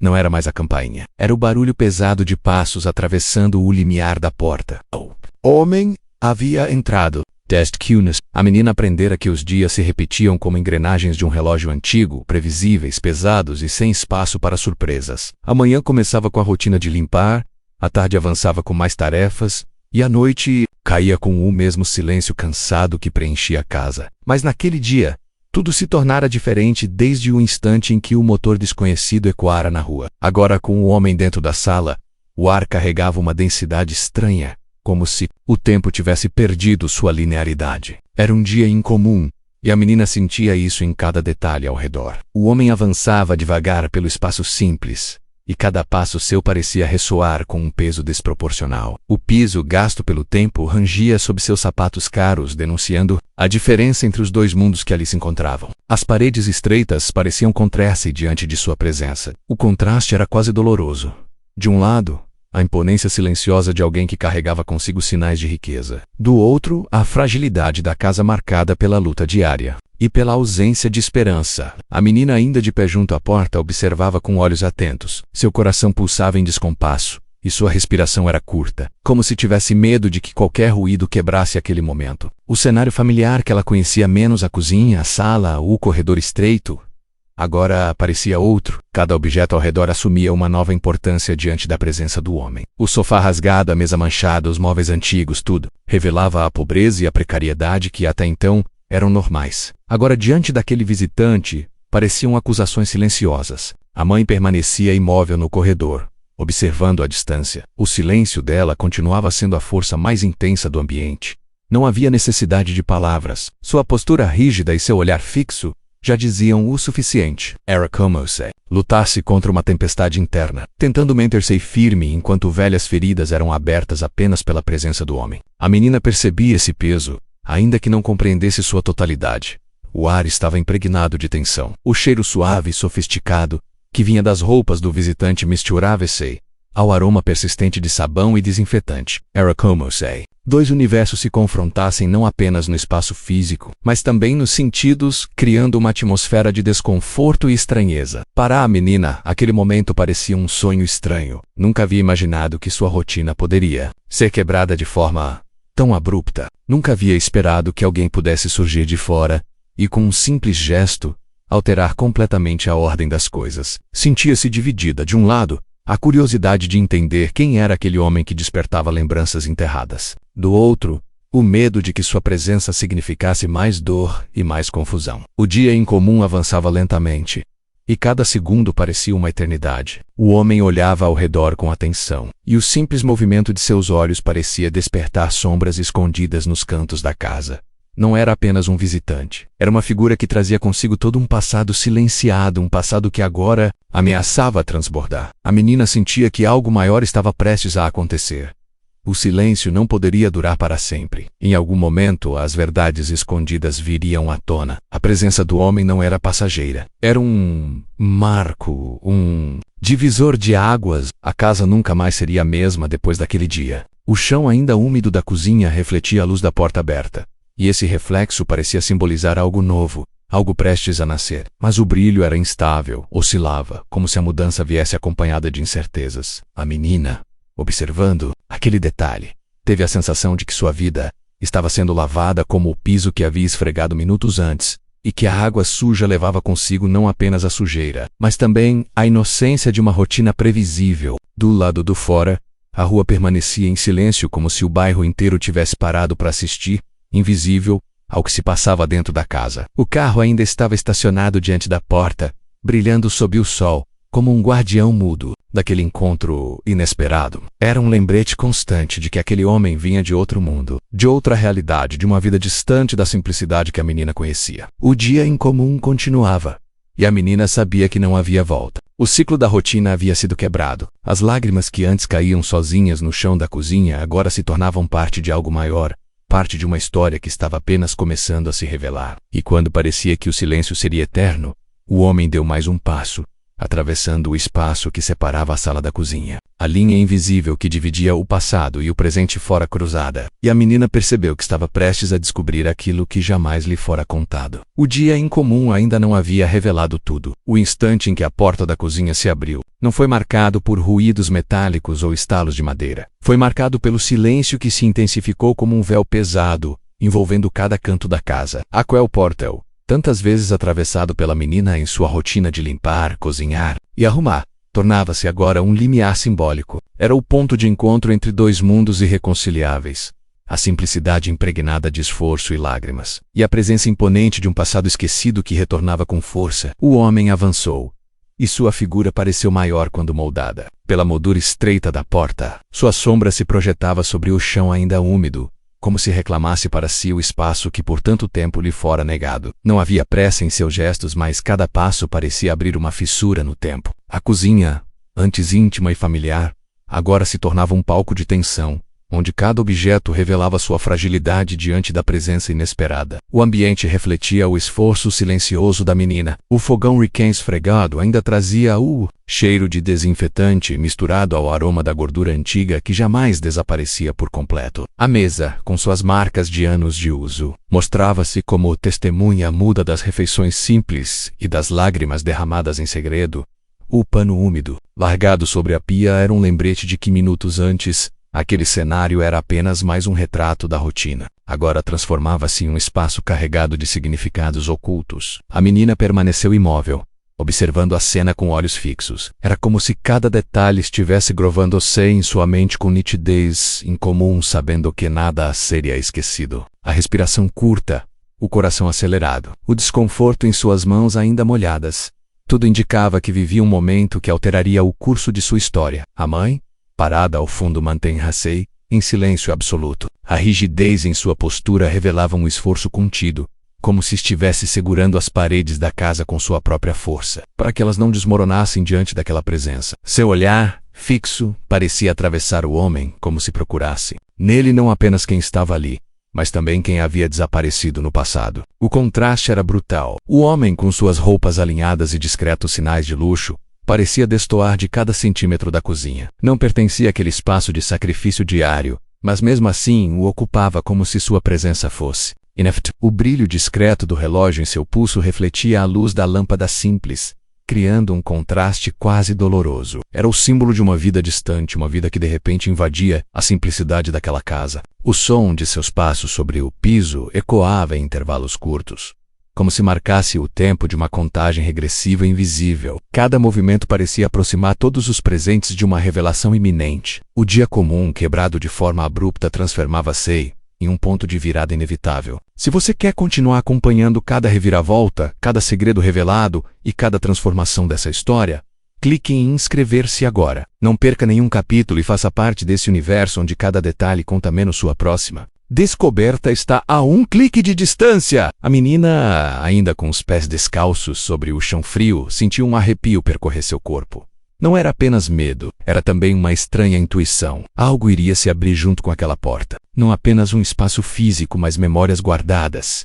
Não era mais a campainha. Era o barulho pesado de passos atravessando o limiar da porta. O homem havia entrado. Test cues. A menina aprendera que os dias se repetiam como engrenagens de um relógio antigo, previsíveis, pesados e sem espaço para surpresas. A manhã começava com a rotina de limpar, a tarde avançava com mais tarefas, e a noite caía com o mesmo silêncio cansado que preenchia a casa. Mas naquele dia, tudo se tornara diferente desde o instante em que o motor desconhecido ecoara na rua. Agora, com o homem dentro da sala, o ar carregava uma densidade estranha, como se o tempo tivesse perdido sua linearidade. Era um dia incomum, e a menina sentia isso em cada detalhe ao redor. O homem avançava devagar pelo espaço simples, e cada passo seu parecia ressoar com um peso desproporcional. O piso gasto pelo tempo rangia sob seus sapatos caros, denunciando a diferença entre os dois mundos que ali se encontravam. As paredes estreitas pareciam contrair-se diante de sua presença. O contraste era quase doloroso. De um lado, a imponência silenciosa de alguém que carregava consigo sinais de riqueza. Do outro, a fragilidade da casa marcada pela luta diária e pela ausência de esperança. A menina, ainda de pé junto à porta, observava com olhos atentos. Seu coração pulsava em descompasso, e sua respiração era curta, como se tivesse medo de que qualquer ruído quebrasse aquele momento. O cenário familiar que ela conhecia menos, a cozinha, a sala, o corredor estreito, agora aparecia outro. Cada objeto ao redor assumia uma nova importância diante da presença do homem. O sofá rasgado, a mesa manchada, os móveis antigos, tudo revelava a pobreza e a precariedade que até então eram normais. Agora, diante daquele visitante, pareciam acusações silenciosas. A mãe permanecia imóvel no corredor, observando à distância. O silêncio dela continuava sendo a força mais intensa do ambiente. Não havia necessidade de palavras. Sua postura rígida e seu olhar fixo já diziam o suficiente. Era como se lutasse contra uma tempestade interna, tentando manter-se firme enquanto velhas feridas eram abertas apenas pela presença do homem. A menina percebia esse peso, ainda que não compreendesse sua totalidade. O ar estava impregnado de tensão. O cheiro suave e sofisticado, que vinha das roupas do visitante, misturava-se ao aroma persistente de sabão e desinfetante. Era como se dois universos se confrontassem não apenas no espaço físico, mas também nos sentidos, criando uma atmosfera de desconforto e estranheza. Para a menina, aquele momento parecia um sonho estranho. Nunca havia imaginado que sua rotina poderia ser quebrada de forma tão abrupta. Nunca havia esperado que alguém pudesse surgir de fora e, com um simples gesto, alterar completamente a ordem das coisas. Sentia-se dividida. De um lado, a curiosidade de entender quem era aquele homem que despertava lembranças enterradas. Do outro, o medo de que sua presença significasse mais dor e mais confusão. O dia em comum avançava lentamente, e cada segundo parecia uma eternidade. O homem olhava ao redor com atenção, e o simples movimento de seus olhos parecia despertar sombras escondidas nos cantos da casa. Não era apenas um visitante. Era uma figura que trazia consigo todo um passado silenciado, um passado que agora ameaçava transbordar. A menina sentia que algo maior estava prestes a acontecer. O silêncio não poderia durar para sempre. Em algum momento, as verdades escondidas viriam à tona. A presença do homem não era passageira. Era um marco, um divisor de águas. A casa nunca mais seria a mesma depois daquele dia. O chão ainda úmido da cozinha refletia a luz da porta aberta, e esse reflexo parecia simbolizar algo novo, algo prestes a nascer. Mas o brilho era instável, oscilava, como se a mudança viesse acompanhada de incertezas. A menina, observando aquele detalhe, teve a sensação de que sua vida estava sendo lavada como o piso que havia esfregado minutos antes, e que a água suja levava consigo não apenas a sujeira, mas também a inocência de uma rotina previsível. Do lado do fora, a rua permanecia em silêncio como se o bairro inteiro tivesse parado para assistir, invisível, ao que se passava dentro da casa. O carro ainda estava estacionado diante da porta, brilhando sob o sol, como um guardião mudo daquele encontro inesperado. Era um lembrete constante de que aquele homem vinha de outro mundo, de outra realidade, de uma vida distante da simplicidade que a menina conhecia. O dia em comum continuava, e a menina sabia que não havia volta. O ciclo da rotina havia sido quebrado. As lágrimas que antes caíam sozinhas no chão da cozinha agora se tornavam parte de algo maior, parte de uma história que estava apenas começando a se revelar. E quando parecia que o silêncio seria eterno, o homem deu mais um passo, atravessando o espaço que separava a sala da cozinha. A linha invisível que dividia o passado e o presente fora cruzada, e a menina percebeu que estava prestes a descobrir aquilo que jamais lhe fora contado. O dia incomum ainda não havia revelado tudo. O instante em que a porta da cozinha se abriu não foi marcado por ruídos metálicos ou estalos de madeira. Foi marcado pelo silêncio que se intensificou como um véu pesado, envolvendo cada canto da casa. Aquel portal, tantas vezes atravessado pela menina em sua rotina de limpar, cozinhar e arrumar, tornava-se agora um limiar simbólico. Era o ponto de encontro entre dois mundos irreconciliáveis. A simplicidade impregnada de esforço e lágrimas, e a presença imponente de um passado esquecido que retornava com força. O homem avançou, e sua figura pareceu maior quando moldada pela moldura estreita da porta. Sua sombra se projetava sobre o chão ainda úmido, como se reclamasse para si o espaço que por tanto tempo lhe fora negado. Não havia pressa em seus gestos, mas cada passo parecia abrir uma fissura no tempo. A cozinha, antes íntima e familiar, agora se tornava um palco de tensão, onde cada objeto revelava sua fragilidade diante da presença inesperada. O ambiente refletia o esforço silencioso da menina. O fogão recém-esfregado ainda trazia o cheiro de desinfetante misturado ao aroma da gordura antiga que jamais desaparecia por completo. A mesa, com suas marcas de anos de uso, mostrava-se como testemunha muda das refeições simples e das lágrimas derramadas em segredo. O pano úmido, largado sobre a pia, era um lembrete de que minutos antes, aquele cenário era apenas mais um retrato da rotina. Agora transformava-se em um espaço carregado de significados ocultos. A menina permaneceu imóvel, observando a cena com olhos fixos. Era como se cada detalhe estivesse gravando-se em sua mente com nitidez incomum, sabendo que nada seria esquecido. A respiração curta, o coração acelerado, o desconforto em suas mãos ainda molhadas. Tudo indicava que vivia um momento que alteraria o curso de sua história. A mãe, parada ao fundo, mantinha-se em silêncio absoluto. A rigidez em sua postura revelava um esforço contido, como se estivesse segurando as paredes da casa com sua própria força, para que elas não desmoronassem diante daquela presença. Seu olhar, fixo, parecia atravessar o homem, como se procurasse nele não apenas quem estava ali, mas também quem havia desaparecido no passado. O contraste era brutal. O homem, com suas roupas alinhadas e discretos sinais de luxo, parecia destoar de cada centímetro da cozinha. Não pertencia àquele espaço de sacrifício diário, mas mesmo assim o ocupava como se sua presença fosse inefável. O brilho discreto do relógio em seu pulso refletia a luz da lâmpada simples, criando um contraste quase doloroso. Era o símbolo de uma vida distante, uma vida que de repente invadia a simplicidade daquela casa. O som de seus passos sobre o piso ecoava em intervalos curtos, como se marcasse o tempo de uma contagem regressiva invisível. Cada movimento parecia aproximar todos os presentes de uma revelação iminente. O dia comum, quebrado de forma abrupta, transformava-se em um ponto de virada inevitável. Se você quer continuar acompanhando cada reviravolta, cada segredo revelado e cada transformação dessa história, clique em inscrever-se agora. Não perca nenhum capítulo e faça parte desse universo onde cada detalhe conta menos. Sua próxima descoberta está a um clique de distância. A menina, ainda com os pés descalços sobre o chão frio, sentiu um arrepio percorrer seu corpo. Não era apenas medo, era também uma estranha intuição. Algo iria se abrir junto com aquela porta. Não apenas um espaço físico, mas memórias guardadas,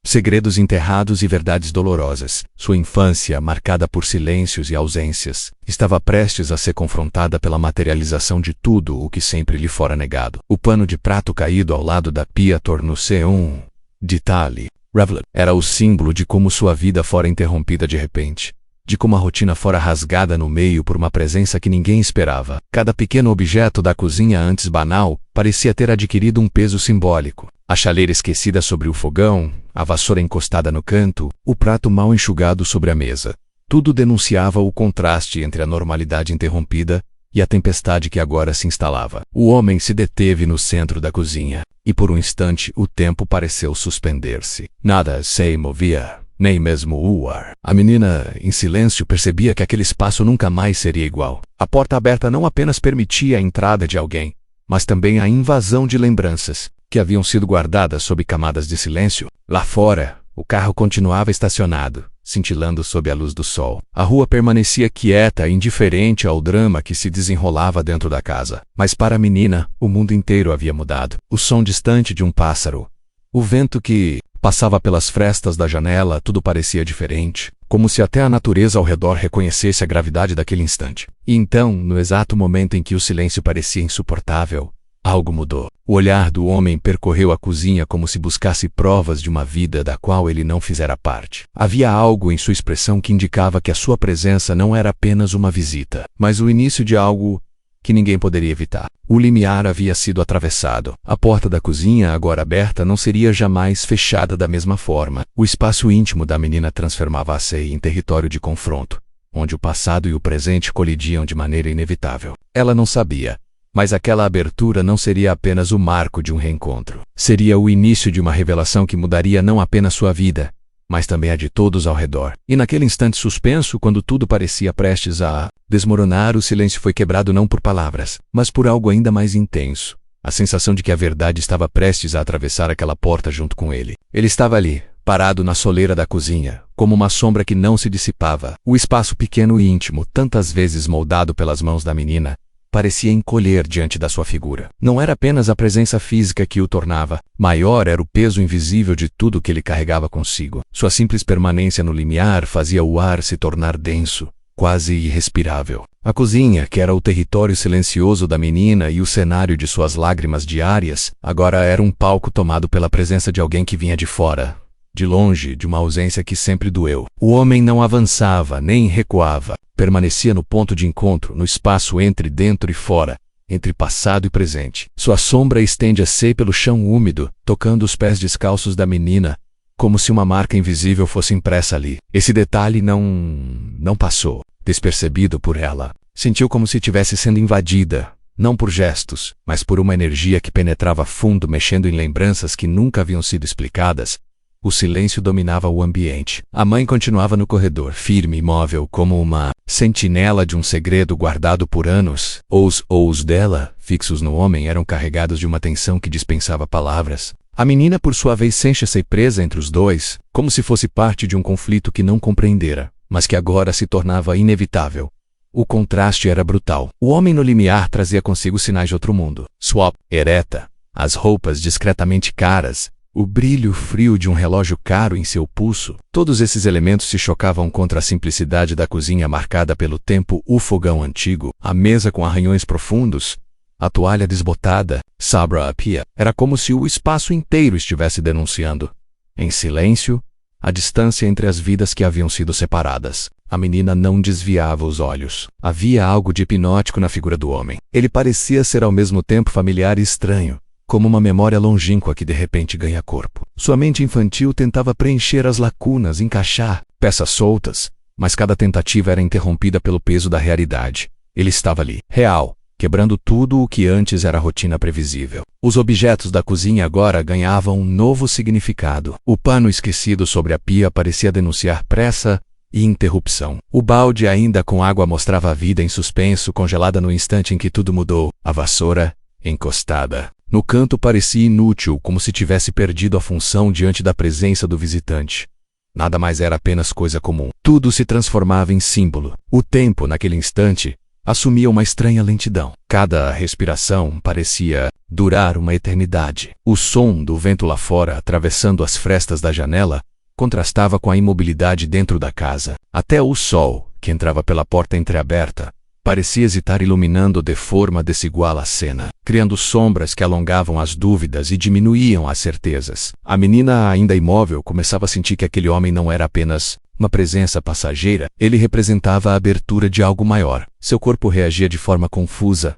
Segredos enterrados e verdades dolorosas. Sua infância, marcada por silêncios e ausências, estava prestes a ser confrontada pela materialização de tudo o que sempre lhe fora negado. O pano de prato caído ao lado da pia tornou-se um detalhe. Reveler era o símbolo de como sua vida fora interrompida de repente, de como a rotina fora rasgada no meio por uma presença que ninguém esperava. Cada pequeno objeto da cozinha antes banal parecia ter adquirido um peso simbólico. A chaleira esquecida sobre o fogão, a vassoura encostada no canto, o prato mal enxugado sobre a mesa. Tudo denunciava o contraste entre a normalidade interrompida e a tempestade que agora se instalava. O homem se deteve no centro da cozinha, e por um instante o tempo pareceu suspender-se. Nada se movia, nem mesmo o ar. A menina, em silêncio, percebia que aquele espaço nunca mais seria igual. A porta aberta não apenas permitia a entrada de alguém, mas também a invasão de lembranças, que haviam sido guardadas sob camadas de silêncio. Lá fora, o carro continuava estacionado, cintilando sob a luz do sol. A rua permanecia quieta, indiferente ao drama que se desenrolava dentro da casa. Mas para a menina, o mundo inteiro havia mudado. O som distante de um pássaro, o vento que passava pelas frestas da janela, tudo parecia diferente, como se até a natureza ao redor reconhecesse a gravidade daquele instante. E então, no exato momento em que o silêncio parecia insuportável, algo mudou. O olhar do homem percorreu a cozinha como se buscasse provas de uma vida da qual ele não fizera parte. Havia algo em sua expressão que indicava que a sua presença não era apenas uma visita, mas o início de algo que ninguém poderia evitar. O limiar havia sido atravessado. A porta da cozinha, agora aberta, não seria jamais fechada da mesma forma. O espaço íntimo da menina transformava-se em território de confronto, onde o passado e o presente colidiam de maneira inevitável. Ela não sabia, mas aquela abertura não seria apenas o marco de um reencontro. Seria o início de uma revelação que mudaria não apenas sua vida, mas também a de todos ao redor. E naquele instante suspenso, quando tudo parecia prestes a desmoronar, o silêncio foi quebrado não por palavras, mas por algo ainda mais intenso. A sensação de que a verdade estava prestes a atravessar aquela porta junto com ele. Ele estava ali, parado na soleira da cozinha, como uma sombra que não se dissipava. O espaço pequeno e íntimo, tantas vezes moldado pelas mãos da menina, parecia encolher diante da sua figura. Não era apenas a presença física que o tornava, maior era o peso invisível de tudo que ele carregava consigo. Sua simples permanência no limiar fazia o ar se tornar denso, quase irrespirável. A cozinha, que era o território silencioso da menina e o cenário de suas lágrimas diárias, agora era um palco tomado pela presença de alguém que vinha de fora, de longe, de uma ausência que sempre doeu. O homem não avançava, nem recuava. Permanecia no ponto de encontro, no espaço entre dentro e fora, entre passado e presente. Sua sombra estende-se pelo chão úmido, tocando os pés descalços da menina, como se uma marca invisível fosse impressa ali. Esse detalhe não passou despercebido por ela. Sentiu como se estivesse sendo invadida, não por gestos, mas por uma energia que penetrava fundo, mexendo em lembranças que nunca haviam sido explicadas. O silêncio dominava o ambiente. A mãe continuava no corredor, firme e imóvel, como uma sentinela de um segredo guardado por anos. Os olhos dela, fixos no homem, eram carregados de uma tensão que dispensava palavras. A menina, por sua vez, sente-se presa entre os dois, como se fosse parte de um conflito que não compreendera, mas que agora se tornava inevitável. O contraste era brutal. O homem no limiar trazia consigo sinais de outro mundo. Sua ereta, as roupas discretamente caras, o brilho frio de um relógio caro em seu pulso. Todos esses elementos se chocavam contra a simplicidade da cozinha marcada pelo tempo, o fogão antigo, a mesa com arranhões profundos, a toalha desbotada, Sabra a pia. Era como se o espaço inteiro estivesse denunciando, em silêncio, a distância entre as vidas que haviam sido separadas. A menina não desviava os olhos. Havia algo de hipnótico na figura do homem. Ele parecia ser ao mesmo tempo familiar e estranho, como uma memória longínqua que de repente ganha corpo. Sua mente infantil tentava preencher as lacunas, encaixar peças soltas, mas cada tentativa era interrompida pelo peso da realidade. Ele estava ali, real, quebrando tudo o que antes era rotina previsível. Os objetos da cozinha agora ganhavam um novo significado. O pano esquecido sobre a pia parecia denunciar pressa e interrupção. O balde ainda com água mostrava a vida em suspenso, congelada no instante em que tudo mudou. A vassoura, encostada no canto, parecia inútil, como se tivesse perdido a função diante da presença do visitante. Nada mais era apenas coisa comum. Tudo se transformava em símbolo. O tempo, naquele instante, assumia uma estranha lentidão. Cada respiração parecia durar uma eternidade. O som do vento lá fora, atravessando as frestas da janela, contrastava com a imobilidade dentro da casa. Até o sol, que entrava pela porta entreaberta, parecia hesitar, iluminando de forma desigual a cena, criando sombras que alongavam as dúvidas e diminuíam as certezas. A menina, ainda imóvel, começava a sentir que aquele homem não era apenas uma presença passageira, ele representava a abertura de algo maior. Seu corpo reagia de forma confusa,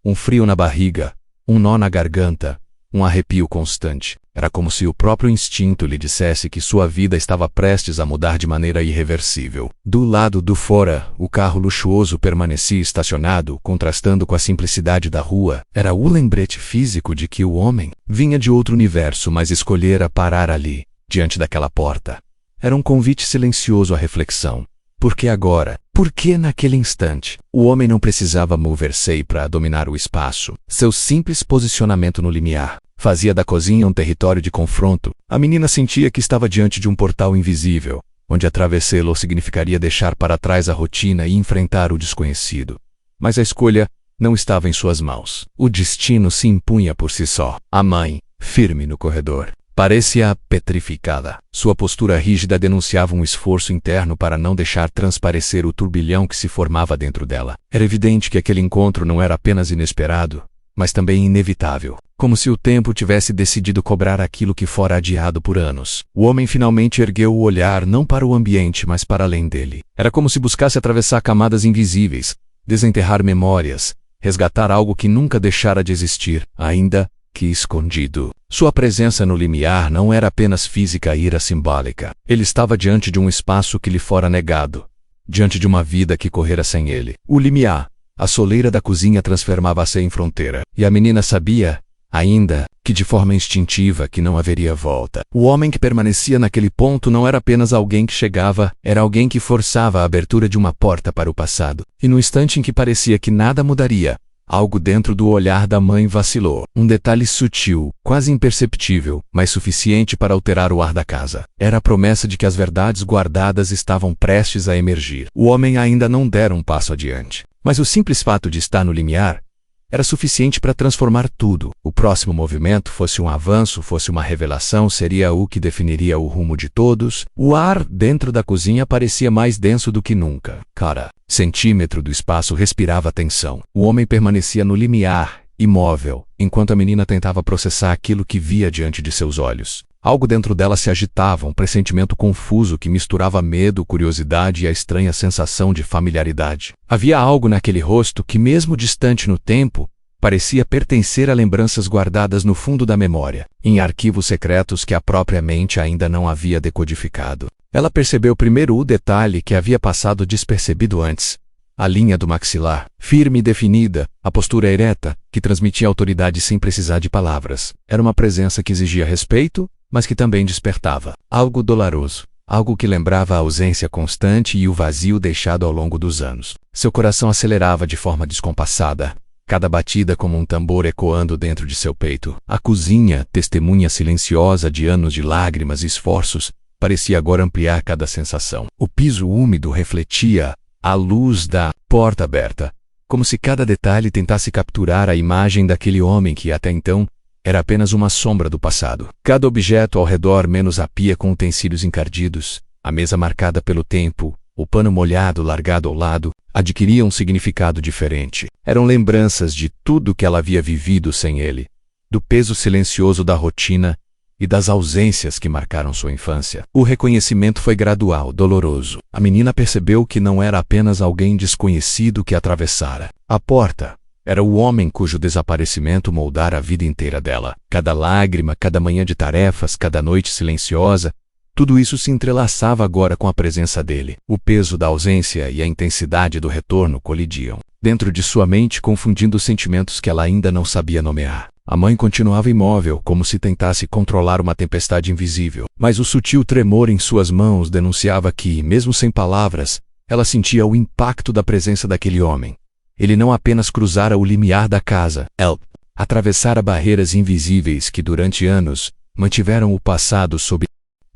um frio na barriga, um nó na garganta, um arrepio constante. Era como se o próprio instinto lhe dissesse que sua vida estava prestes a mudar de maneira irreversível. Do lado do fora, o carro luxuoso permanecia estacionado, contrastando com a simplicidade da rua. Era o lembrete físico de que o homem vinha de outro universo, mas escolhera parar ali, diante daquela porta. Era um convite silencioso à reflexão. Por que agora? Por que naquele instante? O homem não precisava mover-se para dominar o espaço. Seu simples posicionamento no limiar fazia da cozinha um território de confronto. A menina sentia que estava diante de um portal invisível, onde atravessá-lo significaria deixar para trás a rotina e enfrentar o desconhecido. Mas a escolha não estava em suas mãos. O destino se impunha por si só. A mãe, firme no corredor, parecia petrificada. Sua postura rígida denunciava um esforço interno para não deixar transparecer o turbilhão que se formava dentro dela. Era evidente que aquele encontro não era apenas inesperado, mas também inevitável, como se o tempo tivesse decidido cobrar aquilo que fora adiado por anos. O homem finalmente ergueu o olhar não para o ambiente, mas para além dele. Era como se buscasse atravessar camadas invisíveis, desenterrar memórias, resgatar algo que nunca deixara de existir, ainda que escondido. Sua presença no limiar não era apenas física e era simbólica. Ele estava diante de um espaço que lhe fora negado, diante de uma vida que correra sem ele. O limiar, a soleira da cozinha, transformava-se em fronteira, e a menina sabia, ainda que de forma instintiva, que não haveria volta. O homem que permanecia naquele ponto não era apenas alguém que chegava, era alguém que forçava a abertura de uma porta para o passado. E no instante em que parecia que nada mudaria, algo dentro do olhar da mãe vacilou. Um detalhe sutil, quase imperceptível, mas suficiente para alterar o ar da casa. Era a promessa de que as verdades guardadas estavam prestes a emergir. O homem ainda não dera um passo adiante, mas o simples fato de estar no limiar era suficiente para transformar tudo. O próximo movimento, fosse um avanço, fosse uma revelação, seria o que definiria o rumo de todos. O ar dentro da cozinha parecia mais denso do que nunca. Cada centímetro do espaço respirava tensão. O homem permanecia no limiar, imóvel, enquanto a menina tentava processar aquilo que via diante de seus olhos. Algo dentro dela se agitava, um pressentimento confuso que misturava medo, curiosidade e a estranha sensação de familiaridade. Havia algo naquele rosto que, mesmo distante no tempo, parecia pertencer a lembranças guardadas no fundo da memória, em arquivos secretos que a própria mente ainda não havia decodificado. Ela percebeu primeiro o detalhe que havia passado despercebido antes. A linha do maxilar, firme e definida, a postura ereta, que transmitia autoridade sem precisar de palavras. Era uma presença que exigia respeito, mas que também despertava algo doloroso, algo que lembrava a ausência constante e o vazio deixado ao longo dos anos. Seu coração acelerava de forma descompassada, cada batida como um tambor ecoando dentro de seu peito. A cozinha, testemunha silenciosa de anos de lágrimas e esforços, parecia agora ampliar cada sensação. O piso úmido refletia a luz da porta aberta, como se cada detalhe tentasse capturar a imagem daquele homem que até então era apenas uma sombra do passado. Cada objeto ao redor, menos a pia com utensílios encardidos, a mesa marcada pelo tempo, o pano molhado largado ao lado, adquiria um significado diferente. Eram lembranças de tudo que ela havia vivido sem ele, do peso silencioso da rotina e das ausências que marcaram sua infância. O reconhecimento foi gradual, doloroso. A menina percebeu que não era apenas alguém desconhecido que atravessara a porta. Era o homem cujo desaparecimento moldara a vida inteira dela. Cada lágrima, cada manhã de tarefas, cada noite silenciosa, tudo isso se entrelaçava agora com a presença dele. O peso da ausência e a intensidade do retorno colidiam dentro de sua mente, confundindo os sentimentos que ela ainda não sabia nomear. A mãe continuava imóvel, como se tentasse controlar uma tempestade invisível, mas o sutil tremor em suas mãos denunciava que, mesmo sem palavras, ela sentia o impacto da presença daquele homem. Ele não apenas cruzara o limiar da casa, ele atravessara barreiras invisíveis que durante anos mantiveram o passado sob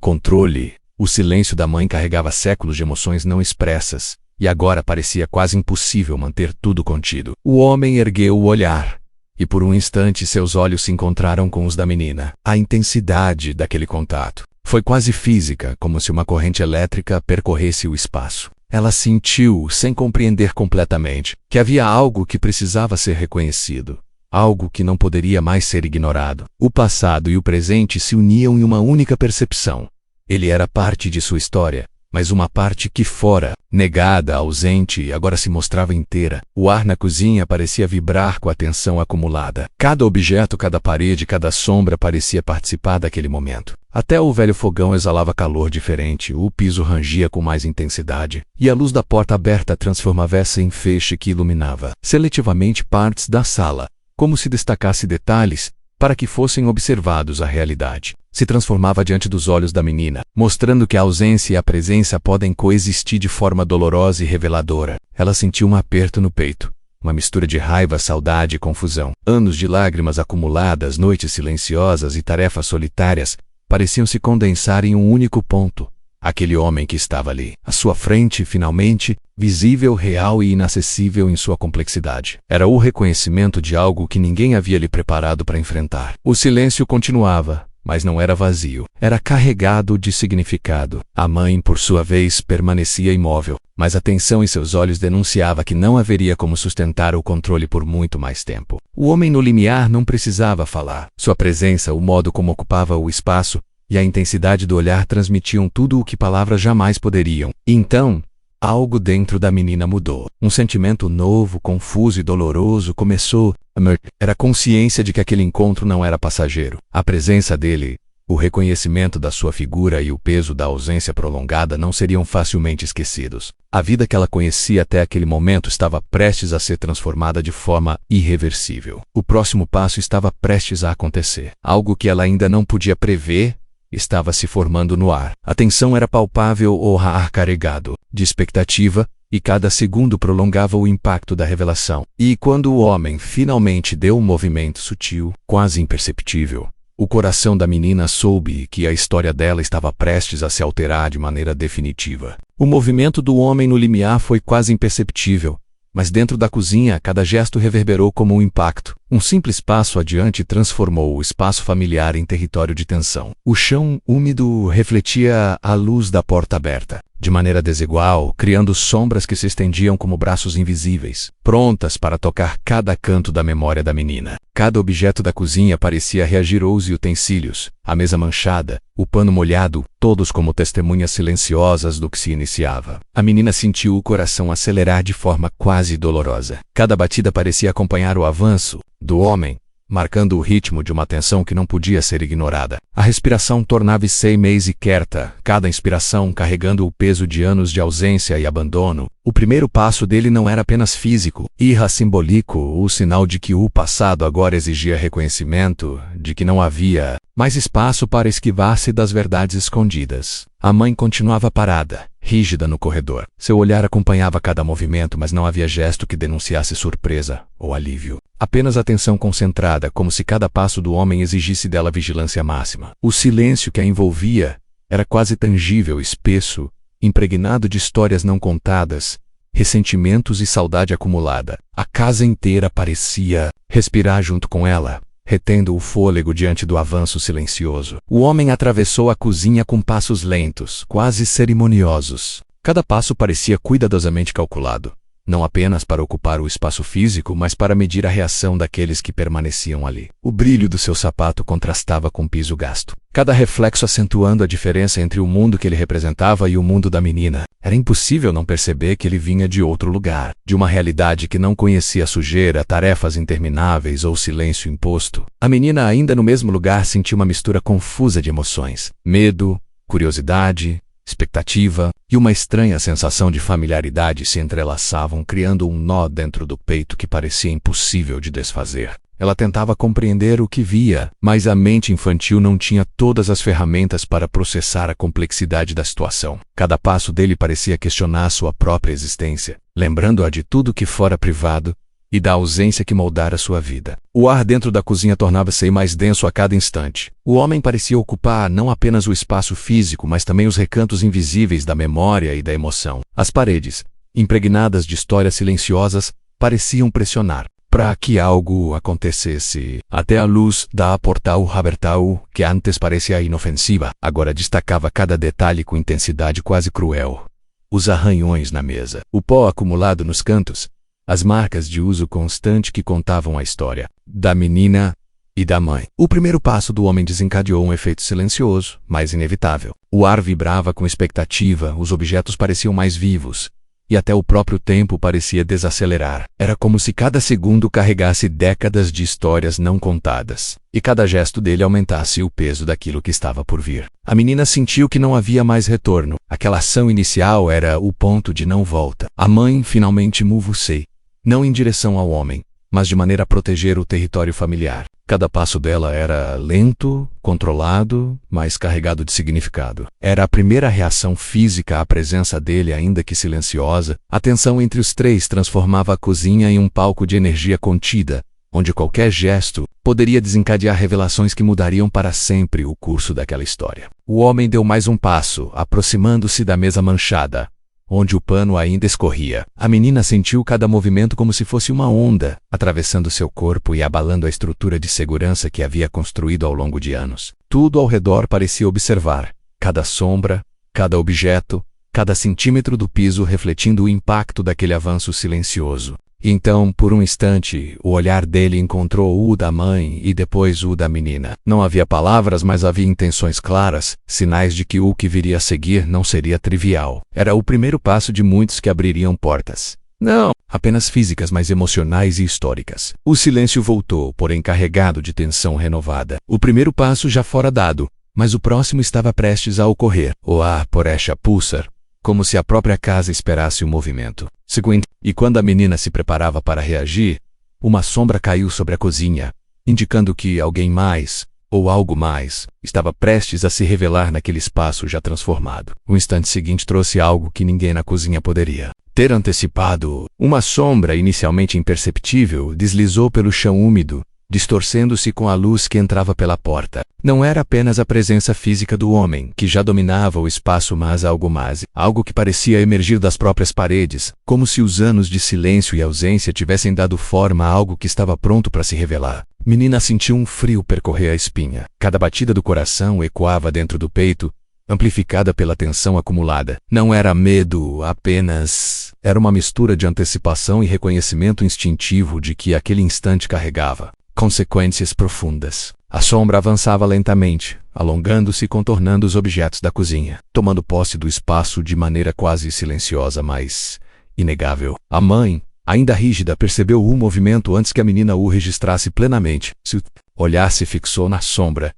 controle. O silêncio da mãe carregava séculos de emoções não expressas, e agora parecia quase impossível manter tudo contido. O homem ergueu o olhar, e por um instante seus olhos se encontraram com os da menina. A intensidade daquele contato foi quase física, como se uma corrente elétrica percorresse o espaço. Ela sentiu, sem compreender completamente, que havia algo que precisava ser reconhecido, algo que não poderia mais ser ignorado. O passado e o presente se uniam em uma única percepção. Ele era parte de sua história, mas uma parte que fora, negada, ausente, agora se mostrava inteira. O ar na cozinha parecia vibrar com a tensão acumulada. Cada objeto, cada parede, cada sombra parecia participar daquele momento. Até o velho fogão exalava calor diferente, o piso rangia com mais intensidade, e a luz da porta aberta transformava-se em feixe que iluminava seletivamente partes da sala, como se destacasse detalhes para que fossem observados a realidade. Se transformava diante dos olhos da menina, mostrando que a ausência e a presença podem coexistir de forma dolorosa e reveladora. Ela sentiu um aperto no peito, uma mistura de raiva, saudade e confusão. Anos de lágrimas acumuladas, noites silenciosas e tarefas solitárias pareciam se condensar em um único ponto. Aquele homem que estava ali, à sua frente, finalmente, visível, real e inacessível em sua complexidade. Era o reconhecimento de algo que ninguém havia lhe preparado para enfrentar. O silêncio continuava, mas não era vazio. Era carregado de significado. A mãe, por sua vez, permanecia imóvel, mas a tensão em seus olhos denunciava que não haveria como sustentar o controle por muito mais tempo. O homem no limiar não precisava falar. Sua presença, o modo como ocupava o espaço, e a intensidade do olhar transmitiam tudo o que palavras jamais poderiam. E então, algo dentro da menina mudou. Um sentimento novo, confuso e doloroso começou a emergir. Era a consciência de que aquele encontro não era passageiro. A presença dele, o reconhecimento da sua figura e o peso da ausência prolongada não seriam facilmente esquecidos. A vida que ela conhecia até aquele momento estava prestes a ser transformada de forma irreversível. O próximo passo estava prestes a acontecer. Algo que ela ainda não podia prever estava se formando no ar. A tensão era palpável, o ar carregado de expectativa, e cada segundo prolongava o impacto da revelação. E quando o homem finalmente deu um movimento sutil, quase imperceptível, o coração da menina soube que a história dela estava prestes a se alterar de maneira definitiva. O movimento do homem no limiar foi quase imperceptível, mas dentro da cozinha cada gesto reverberou como um impacto. Um simples passo adiante transformou o espaço familiar em território de tensão. O chão úmido refletia a luz da porta aberta, de maneira desigual, criando sombras que se estendiam como braços invisíveis, prontas para tocar cada canto da memória da menina. Cada objeto da cozinha parecia reagir aos utensílios, a mesa manchada, o pano molhado, todos como testemunhas silenciosas do que se iniciava. A menina sentiu o coração acelerar de forma quase dolorosa. Cada batida parecia acompanhar o avanço do homem, marcando o ritmo de uma tensão que não podia ser ignorada. A respiração tornava-se mais inquieta, cada inspiração carregando o peso de anos de ausência e abandono. O primeiro passo dele não era apenas físico, era simbólico, o sinal de que o passado agora exigia reconhecimento, de que não havia mais espaço para esquivar-se das verdades escondidas. A mãe continuava parada, rígida no corredor. Seu olhar acompanhava cada movimento, mas não havia gesto que denunciasse surpresa ou alívio. Apenas atenção concentrada, como se cada passo do homem exigisse dela vigilância máxima. O silêncio que a envolvia era quase tangível, espesso, impregnado de histórias não contadas, ressentimentos e saudade acumulada. A casa inteira parecia respirar junto com ela, retendo o fôlego diante do avanço silencioso. O homem atravessou a cozinha com passos lentos, quase cerimoniosos. Cada passo parecia cuidadosamente calculado, não apenas para ocupar o espaço físico, mas para medir a reação daqueles que permaneciam ali. O brilho do seu sapato contrastava com o piso gasto, cada reflexo acentuando a diferença entre o mundo que ele representava e o mundo da menina. Era impossível não perceber que ele vinha de outro lugar, de uma realidade que não conhecia sujeira, tarefas intermináveis ou silêncio imposto. A menina, ainda no mesmo lugar, sentiu uma mistura confusa de emoções: medo, curiosidade, expectativa e uma estranha sensação de familiaridade se entrelaçavam, criando um nó dentro do peito que parecia impossível de desfazer. Ela tentava compreender o que via, mas a mente infantil não tinha todas as ferramentas para processar a complexidade da situação. Cada passo dele parecia questionar sua própria existência, lembrando-a de tudo que fora privado e da ausência que moldara sua vida. O ar dentro da cozinha tornava-se mais denso a cada instante. O homem parecia ocupar não apenas o espaço físico, mas também os recantos invisíveis da memória e da emoção. As paredes, impregnadas de histórias silenciosas, pareciam pressionar para que algo acontecesse. Até a luz da portal abertal, que antes parecia inofensiva, agora destacava cada detalhe com intensidade quase cruel. Os arranhões na mesa, o pó acumulado nos cantos, as marcas de uso constante que contavam a história da menina e da mãe. O primeiro passo do homem desencadeou um efeito silencioso, mas inevitável. O ar vibrava com expectativa, os objetos pareciam mais vivos, e até o próprio tempo parecia desacelerar. Era como se cada segundo carregasse décadas de histórias não contadas, e cada gesto dele aumentasse o peso daquilo que estava por vir. A menina sentiu que não havia mais retorno. Aquela ação inicial era o ponto de não volta. A mãe finalmente move-se, não em direção ao homem, mas de maneira a proteger o território familiar. Cada passo dela era lento, controlado, mas carregado de significado. Era a primeira reação física à presença dele, ainda que silenciosa. A tensão entre os três transformava a cozinha em um palco de energia contida, onde qualquer gesto poderia desencadear revelações que mudariam para sempre o curso daquela história. O homem deu mais um passo, aproximando-se da mesa manchada, onde o pano ainda escorria. A menina sentiu cada movimento como se fosse uma onda, atravessando seu corpo e abalando a estrutura de segurança que havia construído ao longo de anos. Tudo ao redor parecia observar, cada sombra, cada objeto, cada centímetro do piso refletindo o impacto daquele avanço silencioso. Então, por um instante, o olhar dele encontrou o da mãe e depois o da menina. Não havia palavras, mas havia intenções claras, sinais de que o que viria a seguir não seria trivial. Era o primeiro passo de muitos que abririam portas. Não apenas físicas, mas emocionais e históricas. O silêncio voltou, porém carregado de tensão renovada. O primeiro passo já fora dado, mas o próximo estava prestes a ocorrer. O ar porecha pulsar, como se a própria casa esperasse o movimento. Seguinte, e quando a menina se preparava para reagir, uma sombra caiu sobre a cozinha, indicando que alguém mais, ou algo mais, estava prestes a se revelar naquele espaço já transformado. O instante seguinte trouxe algo que ninguém na cozinha poderia ter antecipado. Uma sombra, inicialmente imperceptível, deslizou pelo chão úmido, distorcendo-se com a luz que entrava pela porta. Não era apenas a presença física do homem, que já dominava o espaço, mas algo mais. Algo que parecia emergir das próprias paredes, como se os anos de silêncio e ausência tivessem dado forma a algo que estava pronto para se revelar. Menina sentiu um frio percorrer a espinha. Cada batida do coração ecoava dentro do peito, amplificada pela tensão acumulada. Não era medo, apenas era uma mistura de antecipação e reconhecimento instintivo de que aquele instante carregava consequências profundas. A sombra avançava lentamente, alongando-se e contornando os objetos da cozinha, tomando posse do espaço de maneira quase silenciosa, mas inegável. A mãe, ainda rígida, percebeu o movimento antes que a menina o registrasse plenamente. Seu olhar se fixou na sombra,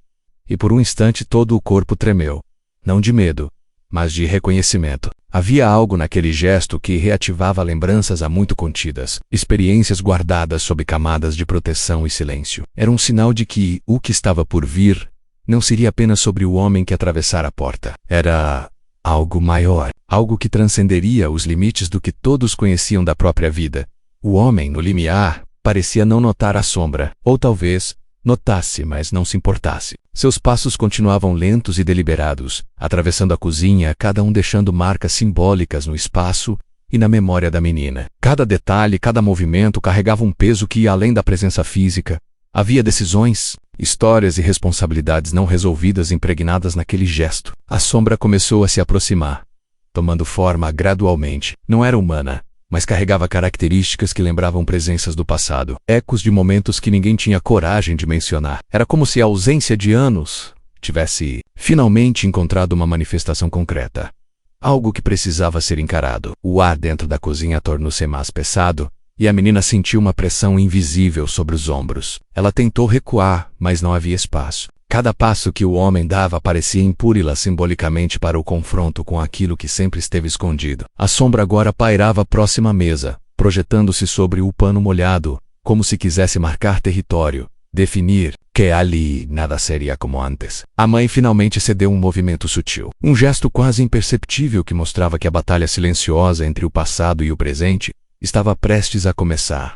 e por um instante todo o corpo tremeu. Não de medo, mas de reconhecimento. Havia algo naquele gesto que reativava lembranças há muito contidas, experiências guardadas sob camadas de proteção e silêncio. Era um sinal de que o que estava por vir não seria apenas sobre o homem que atravessara a porta. Era algo maior, algo que transcenderia os limites do que todos conheciam da própria vida. O homem, no limiar, parecia não notar a sombra, ou talvez notasse, mas não se importasse. Seus passos continuavam lentos e deliberados, atravessando a cozinha, cada um deixando marcas simbólicas no espaço e na memória da menina. Cada detalhe, cada movimento carregava um peso que ia além da presença física. Havia decisões, histórias e responsabilidades não resolvidas impregnadas naquele gesto. A sombra começou a se aproximar, tomando forma gradualmente. Não era humana, mas carregava características que lembravam presenças do passado, ecos de momentos que ninguém tinha coragem de mencionar. Era como se a ausência de anos tivesse finalmente encontrado uma manifestação concreta, algo que precisava ser encarado. O ar dentro da cozinha tornou-se mais pesado, e a menina sentiu uma pressão invisível sobre os ombros. Ela tentou recuar, mas não havia espaço. Cada passo que o homem dava parecia impuri-la simbolicamente para o confronto com aquilo que sempre esteve escondido. A sombra agora pairava próxima à mesa, projetando-se sobre o pano molhado, como se quisesse marcar território, definir que ali nada seria como antes. A mãe finalmente cedeu um movimento sutil, um gesto quase imperceptível que mostrava que a batalha silenciosa entre o passado e o presente estava prestes a começar.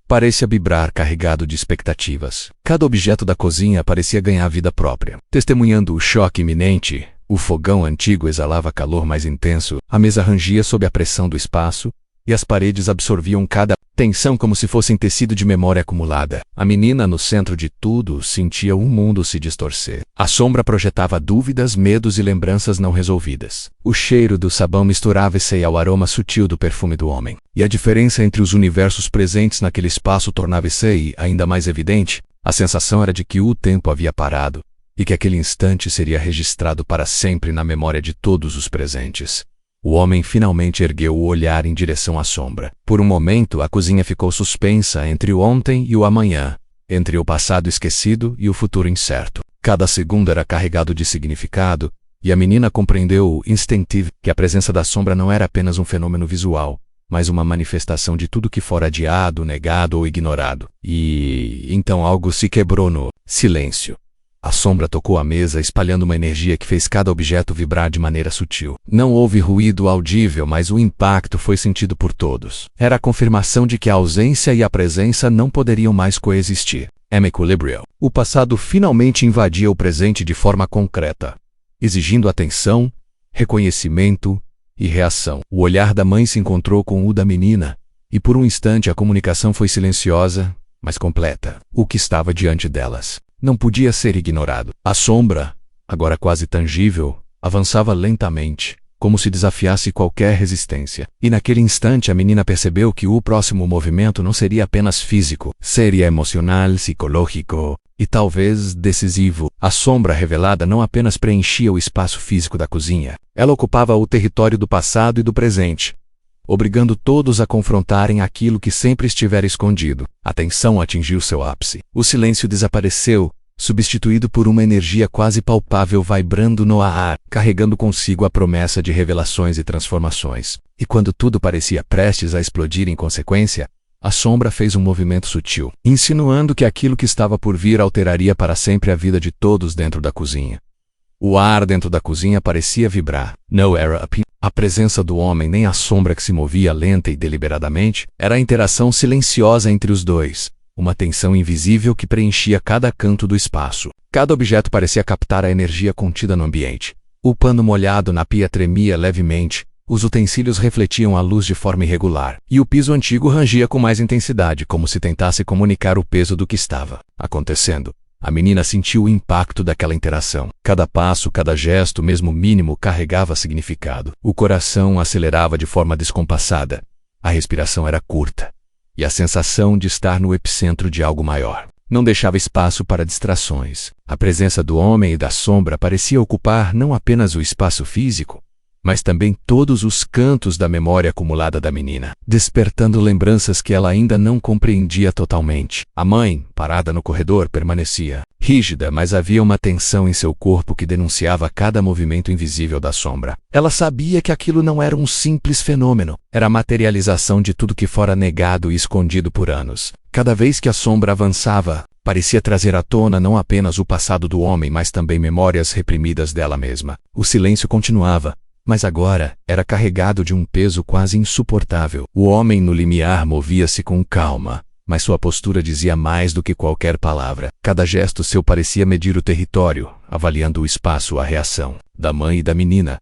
Parecia vibrar carregado de expectativas. Cada objeto da cozinha parecia ganhar vida própria, testemunhando o choque iminente, O fogão antigo exalava calor mais intenso, a mesa rangia sob a pressão do espaço, e as paredes absorviam cada tensão como se fossem tecido de memória acumulada. A menina, no centro de tudo, sentia o mundo se distorcer. A sombra projetava dúvidas, medos e lembranças não resolvidas. O cheiro do sabão misturava-se ao aroma sutil do perfume do homem. E a diferença entre os universos presentes naquele espaço tornava-se ainda mais evidente. A sensação era de que o tempo havia parado, e que aquele instante seria registrado para sempre na memória de todos os presentes. O homem finalmente ergueu o olhar em direção à sombra. Por um momento, a cozinha ficou suspensa entre o ontem e o amanhã, entre o passado esquecido e o futuro incerto. Cada segundo era carregado de significado, e a menina compreendeu instintivamente que a presença da sombra não era apenas um fenômeno visual, mas uma manifestação de tudo que fora adiado, negado ou ignorado. E então algo se quebrou no silêncio. A sombra tocou a mesa, espalhando uma energia que fez cada objeto vibrar de maneira sutil. Não houve ruído audível, mas o impacto foi sentido por todos. Era a confirmação de que a ausência e a presença não poderiam mais coexistir. Equilíbrio. O passado finalmente invadia o presente de forma concreta, exigindo atenção, reconhecimento e reação. O olhar da mãe se encontrou com o da menina, e por um instante a comunicação foi silenciosa, mas completa. O que estava diante delas não podia ser ignorado. A sombra, agora quase tangível, avançava lentamente, como se desafiasse qualquer resistência. E naquele instante a menina percebeu que o próximo movimento não seria apenas físico, seria emocional, psicológico e talvez decisivo. A sombra revelada não apenas preenchia o espaço físico da cozinha, ela ocupava o território do passado e do presente, obrigando todos a confrontarem aquilo que sempre estivera escondido. A tensão atingiu seu ápice. O silêncio desapareceu, substituído por uma energia quase palpável vibrando no ar, carregando consigo a promessa de revelações e transformações. E quando tudo parecia prestes a explodir em consequência, a sombra fez um movimento sutil, insinuando que aquilo que estava por vir alteraria para sempre a vida de todos dentro da cozinha. O ar dentro da cozinha parecia vibrar. Não era a presença do homem nem a sombra que se movia lenta e deliberadamente, era a interação silenciosa entre os dois, uma tensão invisível que preenchia cada canto do espaço. Cada objeto parecia captar a energia contida no ambiente. O pano molhado na pia tremia levemente, os utensílios refletiam a luz de forma irregular, e o piso antigo rangia com mais intensidade, como se tentasse comunicar o peso do que estava acontecendo. A menina sentiu o impacto daquela interação. Cada passo, cada gesto, mesmo mínimo, carregava significado. O coração acelerava de forma descompassada. A respiração era curta. E a sensação de estar no epicentro de algo maior não deixava espaço para distrações. A presença do homem e da sombra parecia ocupar não apenas o espaço físico, mas também todos os cantos da memória acumulada da menina, despertando lembranças que ela ainda não compreendia totalmente. A mãe, parada no corredor, permanecia rígida, mas havia uma tensão em seu corpo que denunciava cada movimento invisível da sombra. Ela sabia que aquilo não era um simples fenômeno, era a materialização de tudo que fora negado e escondido por anos. Cada vez que a sombra avançava, parecia trazer à tona não apenas o passado do homem, mas também memórias reprimidas dela mesma. O silêncio continuava, mas agora era carregado de um peso quase insuportável. O homem no limiar movia-se com calma, mas sua postura dizia mais do que qualquer palavra. Cada gesto seu parecia medir o território, avaliando o espaço, a reação da mãe e da menina.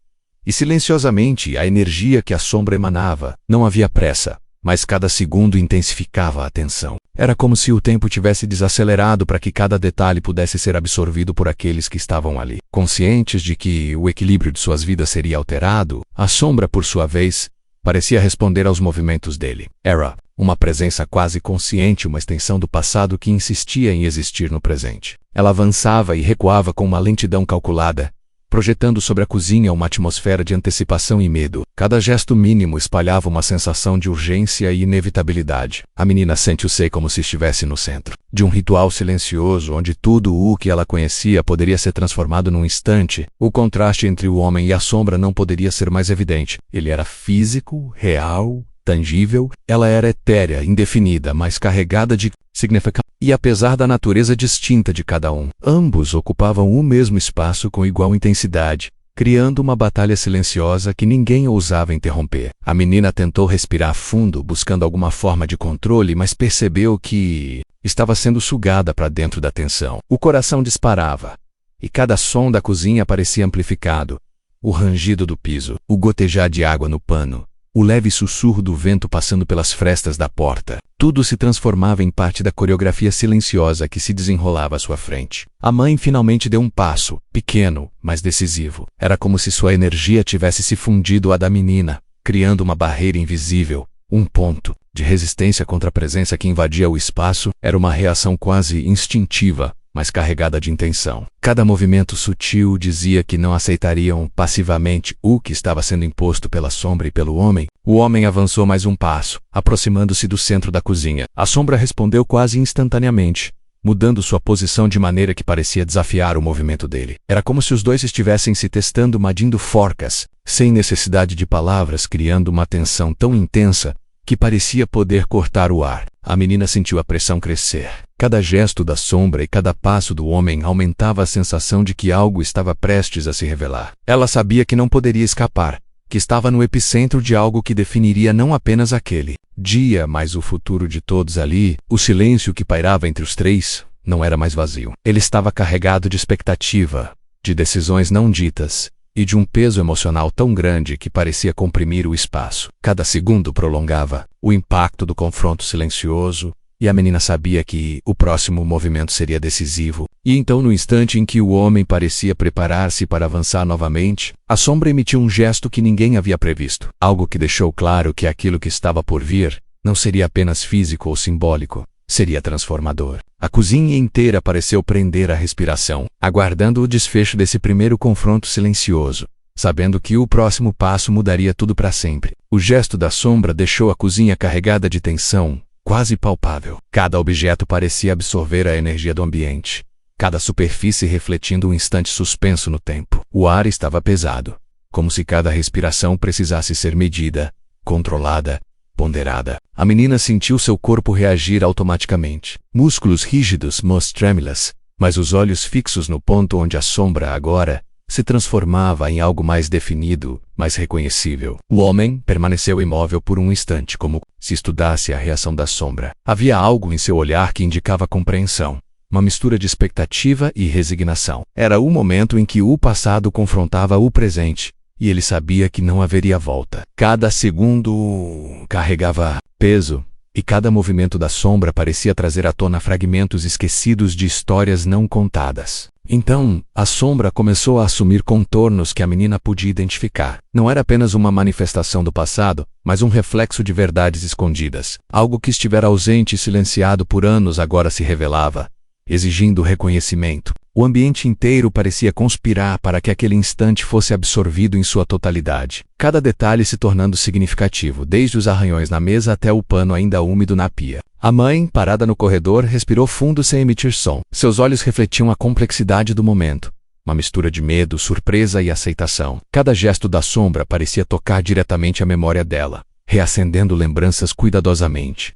E silenciosamente, a energia que a sombra emanava. Não havia pressa, mas cada segundo intensificava a tensão. Era como se o tempo tivesse desacelerado para que cada detalhe pudesse ser absorvido por aqueles que estavam ali. Conscientes de que o equilíbrio de suas vidas seria alterado, a sombra, por sua vez, parecia responder aos movimentos dele. Era uma presença quase consciente, uma extensão do passado que insistia em existir no presente. Ela avançava e recuava com uma lentidão calculada, projetando sobre a cozinha uma atmosfera de antecipação e medo. Cada gesto mínimo espalhava uma sensação de urgência e inevitabilidade. A menina sentiu-se como se estivesse no centro de um ritual silencioso onde tudo o que ela conhecia poderia ser transformado num instante. O contraste entre o homem e a sombra não poderia ser mais evidente. Ele era físico, real, tangível. Ela era etérea, indefinida, mas carregada de significado. E apesar da natureza distinta de cada um, ambos ocupavam o mesmo espaço com igual intensidade, criando uma batalha silenciosa que ninguém ousava interromper. A menina tentou respirar fundo, buscando alguma forma de controle, mas percebeu que estava sendo sugada para dentro da tensão. O coração disparava, e cada som da cozinha parecia amplificado. O rangido do piso, o gotejar de água no pano, o leve sussurro do vento passando pelas frestas da porta. Tudo se transformava em parte da coreografia silenciosa que se desenrolava à sua frente. A mãe finalmente deu um passo, pequeno, mas decisivo. Era como se sua energia tivesse se fundido à da menina, criando uma barreira invisível, um ponto de resistência contra a presença que invadia o espaço. Era uma reação quase instintiva, mas carregada de intenção. Cada movimento sutil dizia que não aceitariam passivamente o que estava sendo imposto pela sombra e pelo homem. O homem avançou mais um passo, aproximando-se do centro da cozinha. A sombra respondeu quase instantaneamente, mudando sua posição de maneira que parecia desafiar o movimento dele. Era como se os dois estivessem se testando, medindo forcas, sem necessidade de palavras, criando uma tensão tão intensa que parecia poder cortar o ar. A menina sentiu a pressão crescer. Cada gesto da sombra e cada passo do homem aumentava a sensação de que algo estava prestes a se revelar. Ela sabia que não poderia escapar, que estava no epicentro de algo que definiria não apenas aquele dia, mas o futuro de todos ali. O silêncio que pairava entre os três não era mais vazio. Ele estava carregado de expectativa, de decisões não ditas, e de um peso emocional tão grande que parecia comprimir o espaço. Cada segundo prolongava o impacto do confronto silencioso, e a menina sabia que o próximo movimento seria decisivo. E então, no instante em que o homem parecia preparar-se para avançar novamente, a sombra emitiu um gesto que ninguém havia previsto. Algo que deixou claro que aquilo que estava por vir não seria apenas físico ou simbólico, seria transformador. A cozinha inteira pareceu prender a respiração, aguardando o desfecho desse primeiro confronto silencioso, sabendo que o próximo passo mudaria tudo para sempre. O gesto da sombra deixou a cozinha carregada de tensão, quase palpável. Cada objeto parecia absorver a energia do ambiente, cada superfície refletindo um instante suspenso no tempo. O ar estava pesado, como se cada respiração precisasse ser medida, controlada, ponderada. A menina sentiu seu corpo reagir automaticamente. Músculos rígidos, mãos trêmulas, mas os olhos fixos no ponto onde a sombra agora se transformava em algo mais definido, mais reconhecível. O homem permaneceu imóvel por um instante, como se estudasse a reação da sombra. Havia algo em seu olhar que indicava compreensão, uma mistura de expectativa e resignação. Era o momento em que o passado confrontava o presente, e ele sabia que não haveria volta. Cada segundo carregava peso, e cada movimento da sombra parecia trazer à tona fragmentos esquecidos de histórias não contadas. Então, a sombra começou a assumir contornos que a menina podia identificar. Não era apenas uma manifestação do passado, mas um reflexo de verdades escondidas. Algo que estivera ausente e silenciado por anos agora se revelava, exigindo reconhecimento. O ambiente inteiro parecia conspirar para que aquele instante fosse absorvido em sua totalidade. Cada detalhe se tornando significativo, desde os arranhões na mesa até o pano ainda úmido na pia. A mãe, parada no corredor, respirou fundo sem emitir som. Seus olhos refletiam a complexidade do momento, uma mistura de medo, surpresa e aceitação. Cada gesto da sombra parecia tocar diretamente a memória dela, reacendendo lembranças cuidadosamente.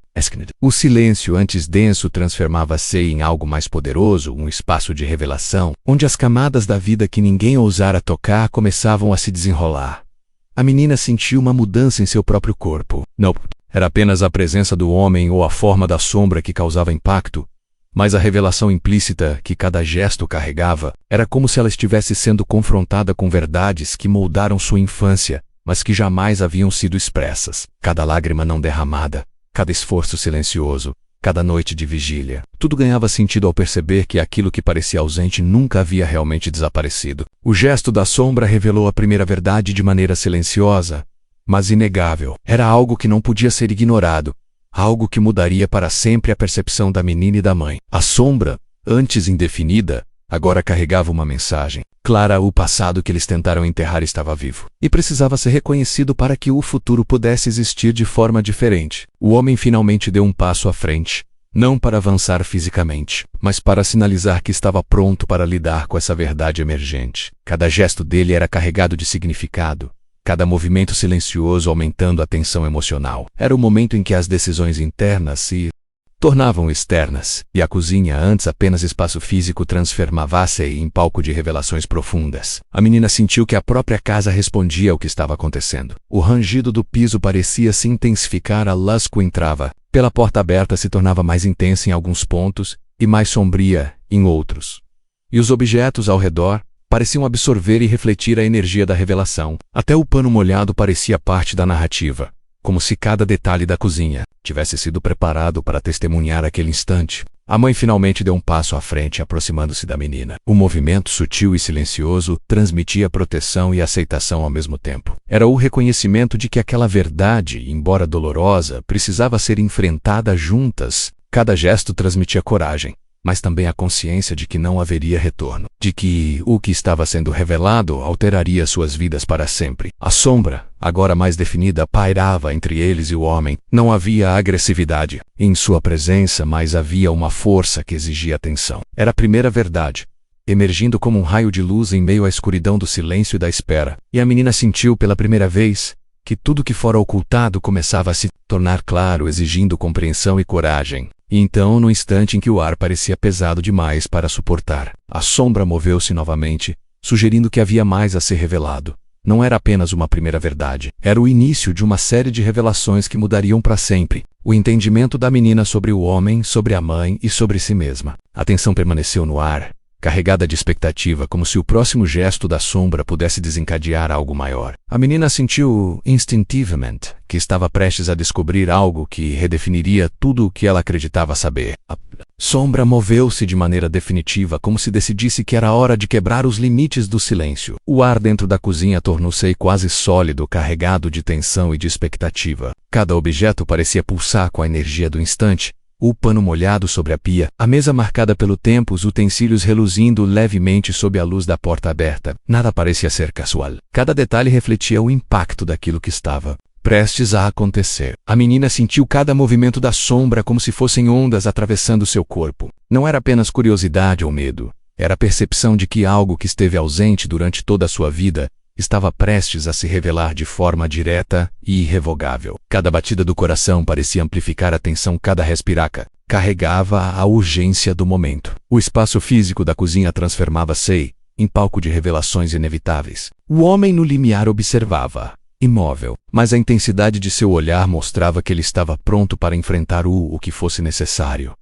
O silêncio antes denso transformava-se em algo mais poderoso, um espaço de revelação, onde as camadas da vida que ninguém ousara tocar começavam a se desenrolar. A menina sentiu uma mudança em seu próprio corpo. Não era apenas a presença do homem ou a forma da sombra que causava impacto, mas a revelação implícita que cada gesto carregava. Era como se ela estivesse sendo confrontada com verdades que moldaram sua infância, mas que jamais haviam sido expressas. Cada lágrima não derramada, cada esforço silencioso, cada noite de vigília. Tudo ganhava sentido ao perceber que aquilo que parecia ausente nunca havia realmente desaparecido. O gesto da sombra revelou a primeira verdade de maneira silenciosa, mas inegável. Era algo que não podia ser ignorado, algo que mudaria para sempre a percepção da menina e da mãe. A sombra, antes indefinida, agora carregava uma mensagem clara: o passado que eles tentaram enterrar estava vivo, e precisava ser reconhecido para que o futuro pudesse existir de forma diferente. O homem finalmente deu um passo à frente, não para avançar fisicamente, mas para sinalizar que estava pronto para lidar com essa verdade emergente. Cada gesto dele era carregado de significado, cada movimento silencioso aumentando a tensão emocional. Era o momento em que as decisões internas se tornavam externas, e a cozinha, antes apenas espaço físico, transformava-se em palco de revelações profundas. A menina sentiu que a própria casa respondia ao que estava acontecendo. O rangido do piso parecia se intensificar, a luz que entrava pela porta aberta se tornava mais intensa em alguns pontos e mais sombria em outros. e os objetos ao redor pareciam absorver e refletir a energia da revelação. Até o pano molhado parecia parte da narrativa, como se cada detalhe da cozinha tivesse sido preparado para testemunhar aquele instante. A mãe finalmente deu um passo à frente, aproximando-se da menina. O movimento sutil e silencioso transmitia proteção e aceitação ao mesmo tempo. Era o reconhecimento de que aquela verdade, embora dolorosa, precisava ser enfrentada juntas. Cada gesto transmitia coragem, mas também a consciência de que não haveria retorno, de que o que estava sendo revelado alteraria suas vidas para sempre. A sombra, agora mais definida, pairava entre eles e o homem. Não havia agressividade em sua presença, mas havia uma força que exigia atenção. Era a primeira verdade, emergindo como um raio de luz em meio à escuridão do silêncio e da espera. E a menina sentiu pela primeira vez que tudo que fora ocultado começava a se tornar claro, exigindo compreensão e coragem. E então, no instante em que o ar parecia pesado demais para suportar, a sombra moveu-se novamente, sugerindo que havia mais a ser revelado. Não era apenas uma primeira verdade, era o início de uma série de revelações que mudariam para sempre. O entendimento da menina sobre o homem, sobre a mãe e sobre si mesma. A tensão permaneceu no ar, carregada de expectativa, como se o próximo gesto da sombra pudesse desencadear algo maior. A menina sentiu instintivamente que estava prestes a descobrir algo que redefiniria tudo o que ela acreditava saber. A sombra moveu-se de maneira definitiva, como se decidisse que era hora de quebrar os limites do silêncio. O ar dentro da cozinha tornou-se quase sólido, carregado de tensão e de expectativa. Cada objeto parecia pulsar com a energia do instante. O pano molhado sobre a pia, a mesa marcada pelo tempo, os utensílios reluzindo levemente sob a luz da porta aberta. Nada parecia ser casual. Cada detalhe refletia o impacto daquilo que estava prestes a acontecer. A menina sentiu cada movimento da sombra como se fossem ondas atravessando seu corpo. Não era apenas curiosidade ou medo. Era a percepção de que algo que esteve ausente durante toda a sua vida estava prestes a se revelar de forma direta e irrevogável. Cada batida do coração parecia amplificar a tensão, cada respiraca carregava a urgência do momento. O espaço físico da cozinha transformava-se em palco de revelações inevitáveis. O homem no limiar observava, imóvel, mas a intensidade de seu olhar mostrava que ele estava pronto para enfrentar o que fosse necessário.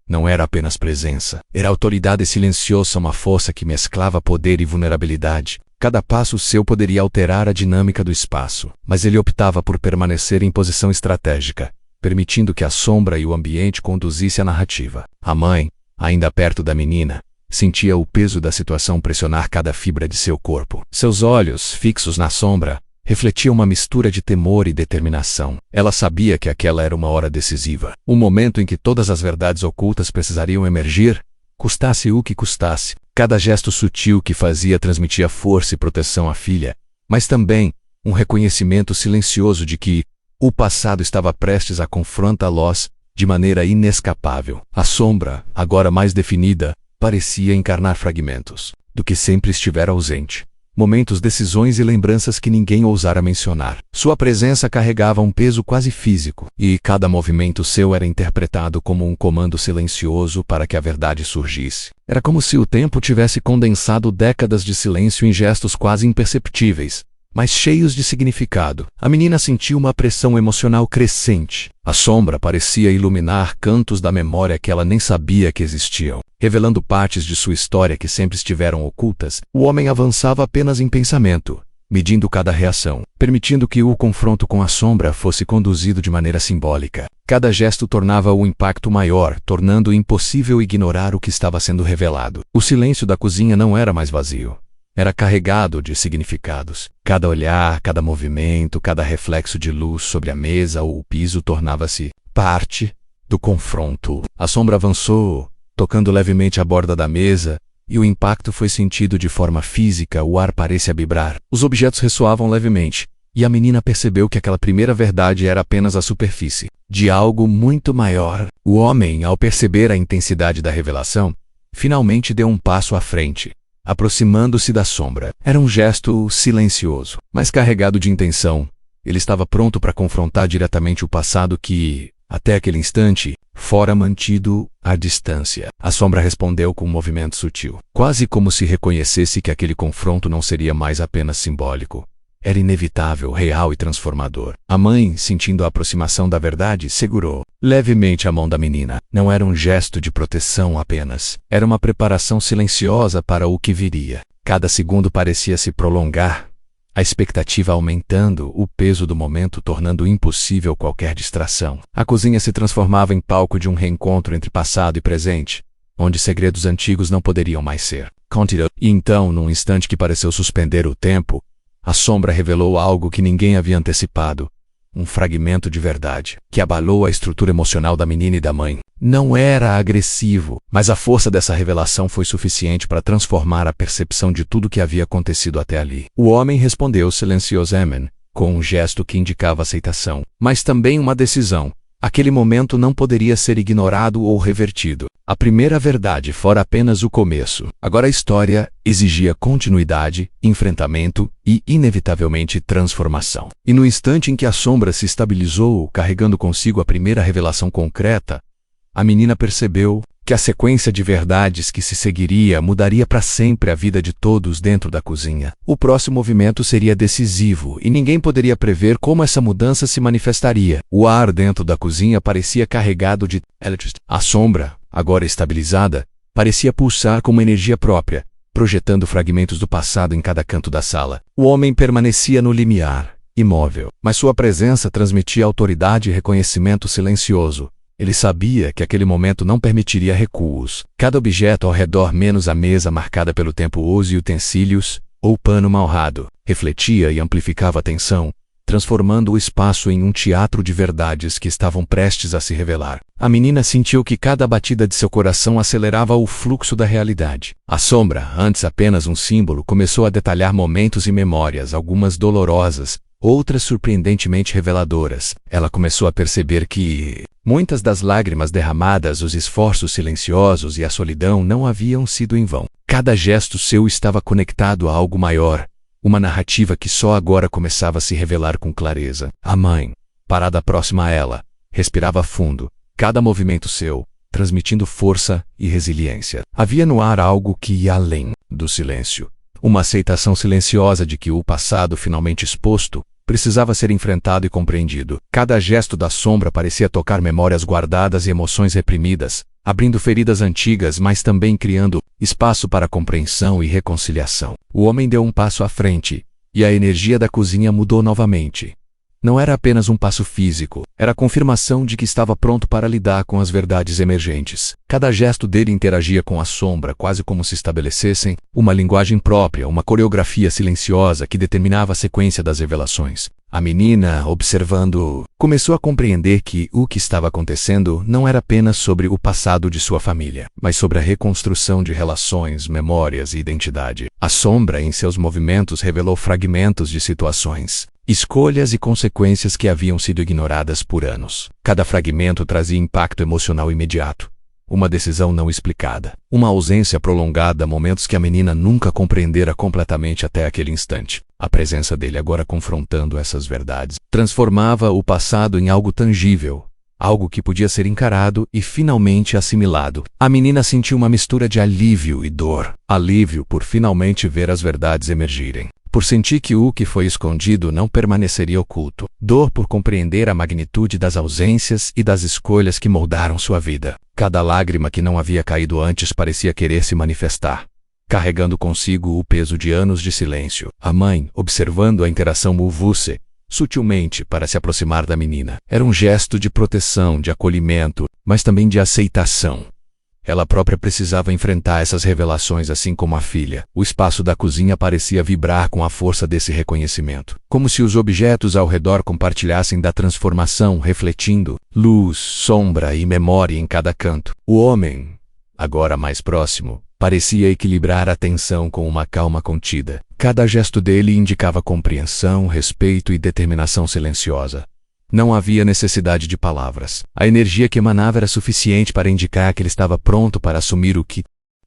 Não era apenas presença, era autoridade silenciosa, uma força que mesclava poder e vulnerabilidade. Cada passo seu poderia alterar a dinâmica do espaço, mas ele optava por permanecer em posição estratégica, permitindo que a sombra e o ambiente conduzissem a narrativa. A mãe, ainda perto da menina, sentia o peso da situação pressionar cada fibra de seu corpo. Seus olhos, fixos na sombra, refletiam uma mistura de temor e determinação. Ela sabia que aquela era uma hora decisiva, um momento em que todas as verdades ocultas precisariam emergir, custasse o que custasse. Cada gesto sutil que fazia transmitia força e proteção à filha, mas também um reconhecimento silencioso de que o passado estava prestes a confrontá-los de maneira inescapável. A sombra, agora mais definida, parecia encarnar fragmentos do que sempre estivera ausente. Momentos, decisões e lembranças que ninguém ousara mencionar. Sua presença carregava um peso quase físico, e cada movimento seu era interpretado como um comando silencioso para que a verdade surgisse. Era como se o tempo tivesse condensado décadas de silêncio em gestos quase imperceptíveis, mas cheios de significado. A menina sentiu uma pressão emocional crescente. A sombra parecia iluminar cantos da memória que ela nem sabia que existiam, revelando partes de sua história que sempre estiveram ocultas. O homem avançava apenas em pensamento, medindo cada reação, permitindo que o confronto com a sombra fosse conduzido de maneira simbólica. Cada gesto tornava o impacto maior, tornando impossível ignorar o que estava sendo revelado. O silêncio da cozinha não era mais vazio. Era carregado de significados. Cada olhar, cada movimento, cada reflexo de luz sobre a mesa ou o piso tornava-se parte do confronto. A sombra avançou, tocando levemente a borda da mesa, e o impacto foi sentido de forma física. O ar parecia vibrar. Os objetos ressoavam levemente, e a menina percebeu que aquela primeira verdade era apenas a superfície de algo muito maior. O homem, ao perceber a intensidade da revelação, finalmente deu um passo à frente, aproximando-se da sombra. Era um gesto silencioso, mas carregado de intenção. Ele estava pronto para confrontar diretamente o passado que, até aquele instante, fora mantido à distância. A sombra respondeu com um movimento sutil, quase como se reconhecesse que aquele confronto não seria mais apenas simbólico, Era inevitável, real e transformador. A mãe, sentindo a aproximação da verdade, segurou levemente a mão da menina. Não era um gesto de proteção apenas. Era uma preparação silenciosa para o que viria. Cada segundo parecia se prolongar, a expectativa aumentando, o peso do momento tornando impossível qualquer distração. A cozinha se transformava em palco de um reencontro entre passado e presente, onde segredos antigos não poderiam mais ser contidos. E então, num instante que pareceu suspender o tempo, a sombra revelou algo que ninguém havia antecipado. Um fragmento de verdade, que abalou a estrutura emocional da menina e da mãe. Não era agressivo, mas a força dessa revelação foi suficiente para transformar a percepção de tudo que havia acontecido até ali. O homem respondeu silenciosamente, com um gesto que indicava aceitação, mas também uma decisão. Aquele momento não poderia ser ignorado ou revertido. A primeira verdade fora apenas o começo. Agora a história exigia continuidade, enfrentamento e, inevitavelmente, transformação. E no instante em que a sombra se estabilizou, carregando consigo a primeira revelação concreta, a menina percebeu que a sequência de verdades que se seguiria mudaria para sempre a vida de todos dentro da cozinha. O próximo movimento seria decisivo e ninguém poderia prever como essa mudança se manifestaria. O ar dentro da cozinha parecia carregado de eletricidade. A sombra, agora estabilizada, parecia pulsar com uma energia própria, projetando fragmentos do passado em cada canto da sala. O homem permanecia no limiar, imóvel, mas sua presença transmitia autoridade e reconhecimento silencioso. Ele sabia que aquele momento não permitiria recuos. Cada objeto ao redor, menos a mesa marcada pelo tempo uso e utensílios, ou pano malrado, refletia e amplificava a tensão, transformando o espaço em um teatro de verdades que estavam prestes a se revelar. A menina sentiu que cada batida de seu coração acelerava o fluxo da realidade. A sombra, antes apenas um símbolo, começou a detalhar momentos e memórias, algumas dolorosas, outras surpreendentemente reveladoras. Ela começou a perceber que muitas das lágrimas derramadas, os esforços silenciosos e a solidão não haviam sido em vão. Cada gesto seu estava conectado a algo maior, uma narrativa que só agora começava a se revelar com clareza. A mãe, parada próxima a ela, respirava fundo, cada movimento seu, transmitindo força e resiliência. Havia no ar algo que ia além do silêncio. Uma aceitação silenciosa de que o passado finalmente exposto precisava ser enfrentado e compreendido. Cada gesto da sombra parecia tocar memórias guardadas e emoções reprimidas, abrindo feridas antigas, mas também criando espaço para compreensão e reconciliação. O homem deu um passo à frente, e a energia da cozinha mudou novamente. Não era apenas um passo físico, era a confirmação de que estava pronto para lidar com as verdades emergentes. Cada gesto dele interagia com a sombra, quase como se estabelecessem uma linguagem própria, uma coreografia silenciosa que determinava a sequência das revelações. A menina, observando, começou a compreender que o que estava acontecendo não era apenas sobre o passado de sua família, mas sobre a reconstrução de relações, memórias e identidade. A sombra, em seus movimentos, revelou fragmentos de situações, escolhas e consequências que haviam sido ignoradas por anos. Cada fragmento trazia impacto emocional imediato. Uma decisão não explicada. Uma ausência prolongada, momentos que a menina nunca compreendera completamente até aquele instante. A presença dele agora confrontando essas verdades transformava o passado em algo tangível, algo que podia ser encarado e finalmente assimilado. A menina sentiu uma mistura de alívio e dor. Alívio por finalmente ver as verdades emergirem, por sentir que o que foi escondido não permaneceria oculto. Dor por compreender a magnitude das ausências e das escolhas que moldaram sua vida. Cada lágrima que não havia caído antes parecia querer se manifestar, carregando consigo o peso de anos de silêncio. A mãe, observando a interação, moveu-se sutilmente para se aproximar da menina. Era um gesto de proteção, de acolhimento, mas também de aceitação. Ela própria precisava enfrentar essas revelações assim como a filha. O espaço da cozinha parecia vibrar com a força desse reconhecimento, como se os objetos ao redor compartilhassem da transformação, refletindo luz, sombra e memória em cada canto. O homem, agora mais próximo, parecia equilibrar a tensão com uma calma contida. Cada gesto dele indicava compreensão, respeito e determinação silenciosa. Não havia necessidade de palavras. A energia que emanava era suficiente para indicar que ele estava pronto para assumir o que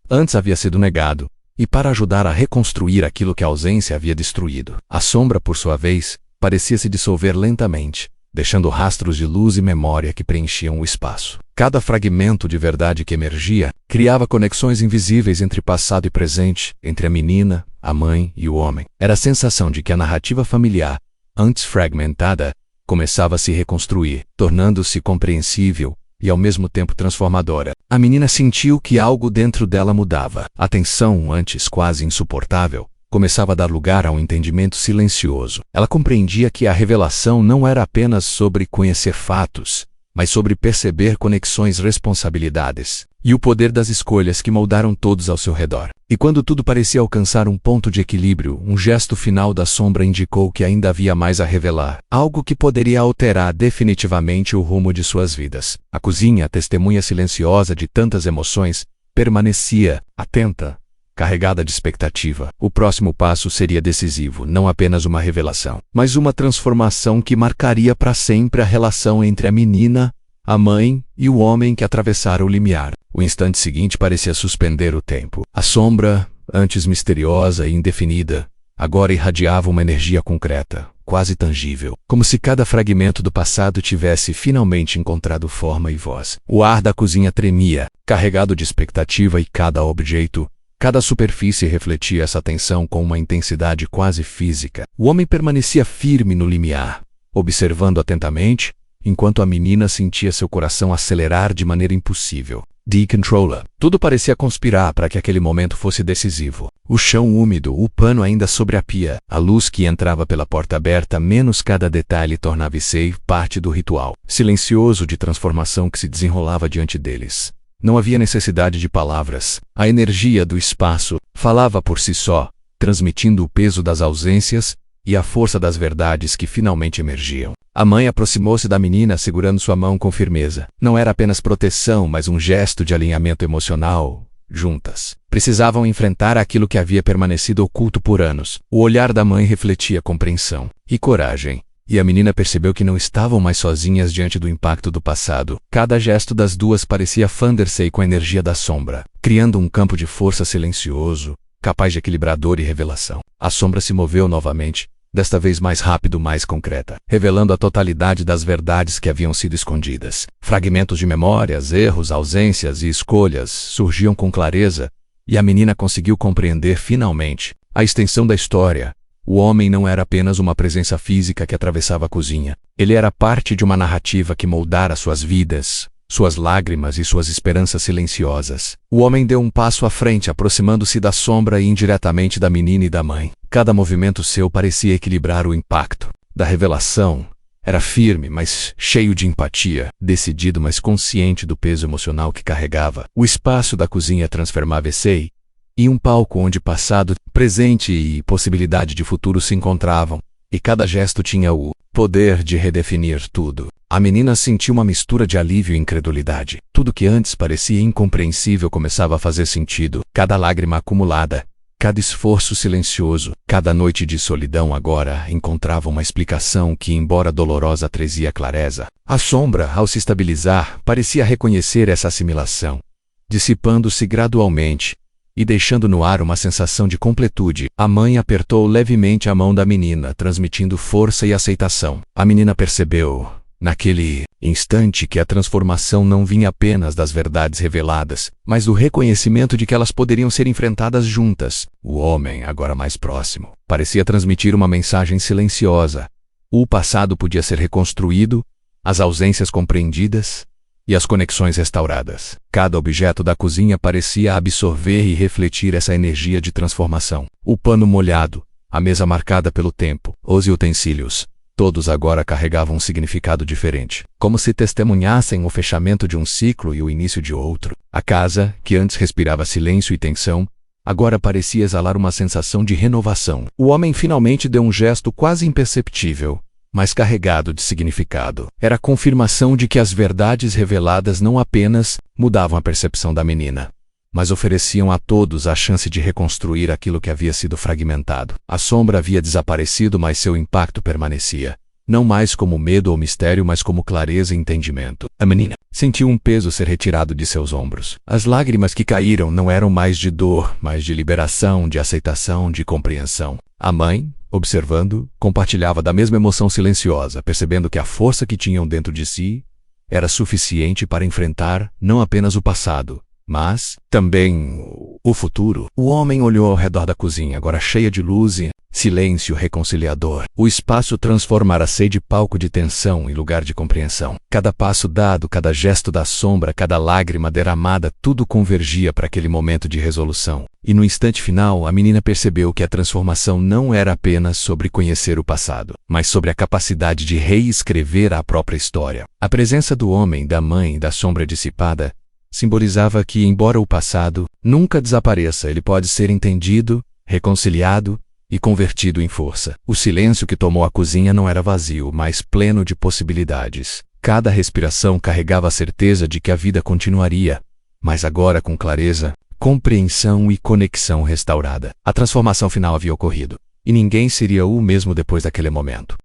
antes havia sido negado, e para ajudar a reconstruir aquilo que a ausência havia destruído. A sombra, por sua vez, parecia se dissolver lentamente, deixando rastros de luz e memória que preenchiam o espaço. Cada fragmento de verdade que emergia criava conexões invisíveis entre passado e presente, entre a menina, a mãe e o homem. Era a sensação de que a narrativa familiar, antes fragmentada, começava a se reconstruir, tornando-se compreensível e ao mesmo tempo transformadora. A menina sentiu que algo dentro dela mudava. A tensão, antes quase insuportável, começava a dar lugar a um entendimento silencioso. Ela compreendia que a revelação não era apenas sobre conhecer fatos, mas sobre perceber conexões, responsabilidades e o poder das escolhas que moldaram todos ao seu redor. E quando tudo parecia alcançar um ponto de equilíbrio, um gesto final da sombra indicou que ainda havia mais a revelar, algo que poderia alterar definitivamente o rumo de suas vidas. A cozinha, testemunha silenciosa de tantas emoções, permanecia atenta, carregada de expectativa. O próximo passo seria decisivo, não apenas uma revelação, mas uma transformação que marcaria para sempre a relação entre a menina, a mãe e o homem que atravessara o limiar. O instante seguinte parecia suspender o tempo. A sombra, antes misteriosa e indefinida, agora irradiava uma energia concreta, quase tangível, como se cada fragmento do passado tivesse finalmente encontrado forma e voz. O ar da cozinha tremia, carregado de expectativa, e cada objeto, cada superfície refletia essa tensão com uma intensidade quase física. O homem permanecia firme no limiar, observando atentamente, enquanto a menina sentia seu coração acelerar de maneira impossível. The Controller. Tudo parecia conspirar para que aquele momento fosse decisivo. O chão úmido, o pano ainda sobre a pia, a luz que entrava pela porta aberta, menos cada detalhe tornava-se parte do ritual silencioso de transformação que se desenrolava diante deles. Não havia necessidade de palavras. A energia do espaço falava por si só, transmitindo o peso das ausências e a força das verdades que finalmente emergiam. A mãe aproximou-se da menina segurando sua mão com firmeza. Não era apenas proteção, mas um gesto de alinhamento emocional. Juntas, precisavam enfrentar aquilo que havia permanecido oculto por anos. O olhar da mãe refletia compreensão e coragem. E a menina percebeu que não estavam mais sozinhas diante do impacto do passado. Cada gesto das duas parecia fundir-se com a energia da sombra, criando um campo de força silencioso, capaz de equilibrar dor e revelação. A sombra se moveu novamente, desta vez mais rápido, mais concreta, revelando a totalidade das verdades que haviam sido escondidas. Fragmentos de memórias, erros, ausências e escolhas surgiam com clareza, e a menina conseguiu compreender finalmente a extensão da história. O homem não era apenas uma presença física que atravessava a cozinha. Ele era parte de uma narrativa que moldara suas vidas, suas lágrimas e suas esperanças silenciosas. O homem deu um passo à frente, aproximando-se da sombra e indiretamente da menina e da mãe. Cada movimento seu parecia equilibrar o impacto da revelação. Era firme, mas cheio de empatia, decidido, mas consciente do peso emocional que carregava. O espaço da cozinha transformava-se em um palco onde passado, presente e possibilidade de futuro se encontravam, e cada gesto tinha o poder de redefinir tudo. A menina sentiu uma mistura de alívio e incredulidade. Tudo que antes parecia incompreensível começava a fazer sentido. Cada lágrima acumulada, cada esforço silencioso, cada noite de solidão agora encontrava uma explicação que, embora dolorosa, trazia clareza. A sombra, ao se estabilizar, parecia reconhecer essa assimilação, dissipando-se gradualmente e deixando no ar uma sensação de completude. A mãe apertou levemente a mão da menina, transmitindo força e aceitação. A menina percebeu, naquele instante, que a transformação não vinha apenas das verdades reveladas, mas do reconhecimento de que elas poderiam ser enfrentadas juntas. O homem, agora mais próximo, parecia transmitir uma mensagem silenciosa. O passado podia ser reconstruído, as ausências compreendidas e as conexões restauradas. Cada objeto da cozinha parecia absorver e refletir essa energia de transformação. O pano molhado, a mesa marcada pelo tempo, os utensílios, todos agora carregavam um significado diferente, como se testemunhassem o fechamento de um ciclo e o início de outro. A casa, que antes respirava silêncio e tensão, agora parecia exalar uma sensação de renovação. O homem finalmente deu um gesto quase imperceptível, mas carregado de significado. Era a confirmação de que as verdades reveladas não apenas mudavam a percepção da menina, mas ofereciam a todos a chance de reconstruir aquilo que havia sido fragmentado. A sombra havia desaparecido, mas seu impacto permanecia, não mais como medo ou mistério, mas como clareza e entendimento. A menina sentiu um peso ser retirado de seus ombros. As lágrimas que caíram não eram mais de dor, mas de liberação, de aceitação, de compreensão. A mãe, observando, compartilhava da mesma emoção silenciosa, percebendo que a força que tinham dentro de si era suficiente para enfrentar não apenas o passado, mas também o futuro. O homem olhou ao redor da cozinha, agora cheia de luz e silêncio reconciliador. O espaço transformara-se de palco de tensão em lugar de compreensão. Cada passo dado, cada gesto da sombra, cada lágrima derramada, tudo convergia para aquele momento de resolução. E no instante final, a menina percebeu que a transformação não era apenas sobre conhecer o passado, mas sobre a capacidade de reescrever a própria história. A presença do homem, da mãe, da sombra dissipada, simbolizava que, embora o passado nunca desapareça, ele pode ser entendido, reconciliado e convertido em força. O silêncio que tomou a cozinha não era vazio, mas pleno de possibilidades. Cada respiração carregava a certeza de que a vida continuaria, mas agora com clareza, compreensão e conexão restaurada. A transformação final havia ocorrido, e ninguém seria o mesmo depois daquele momento.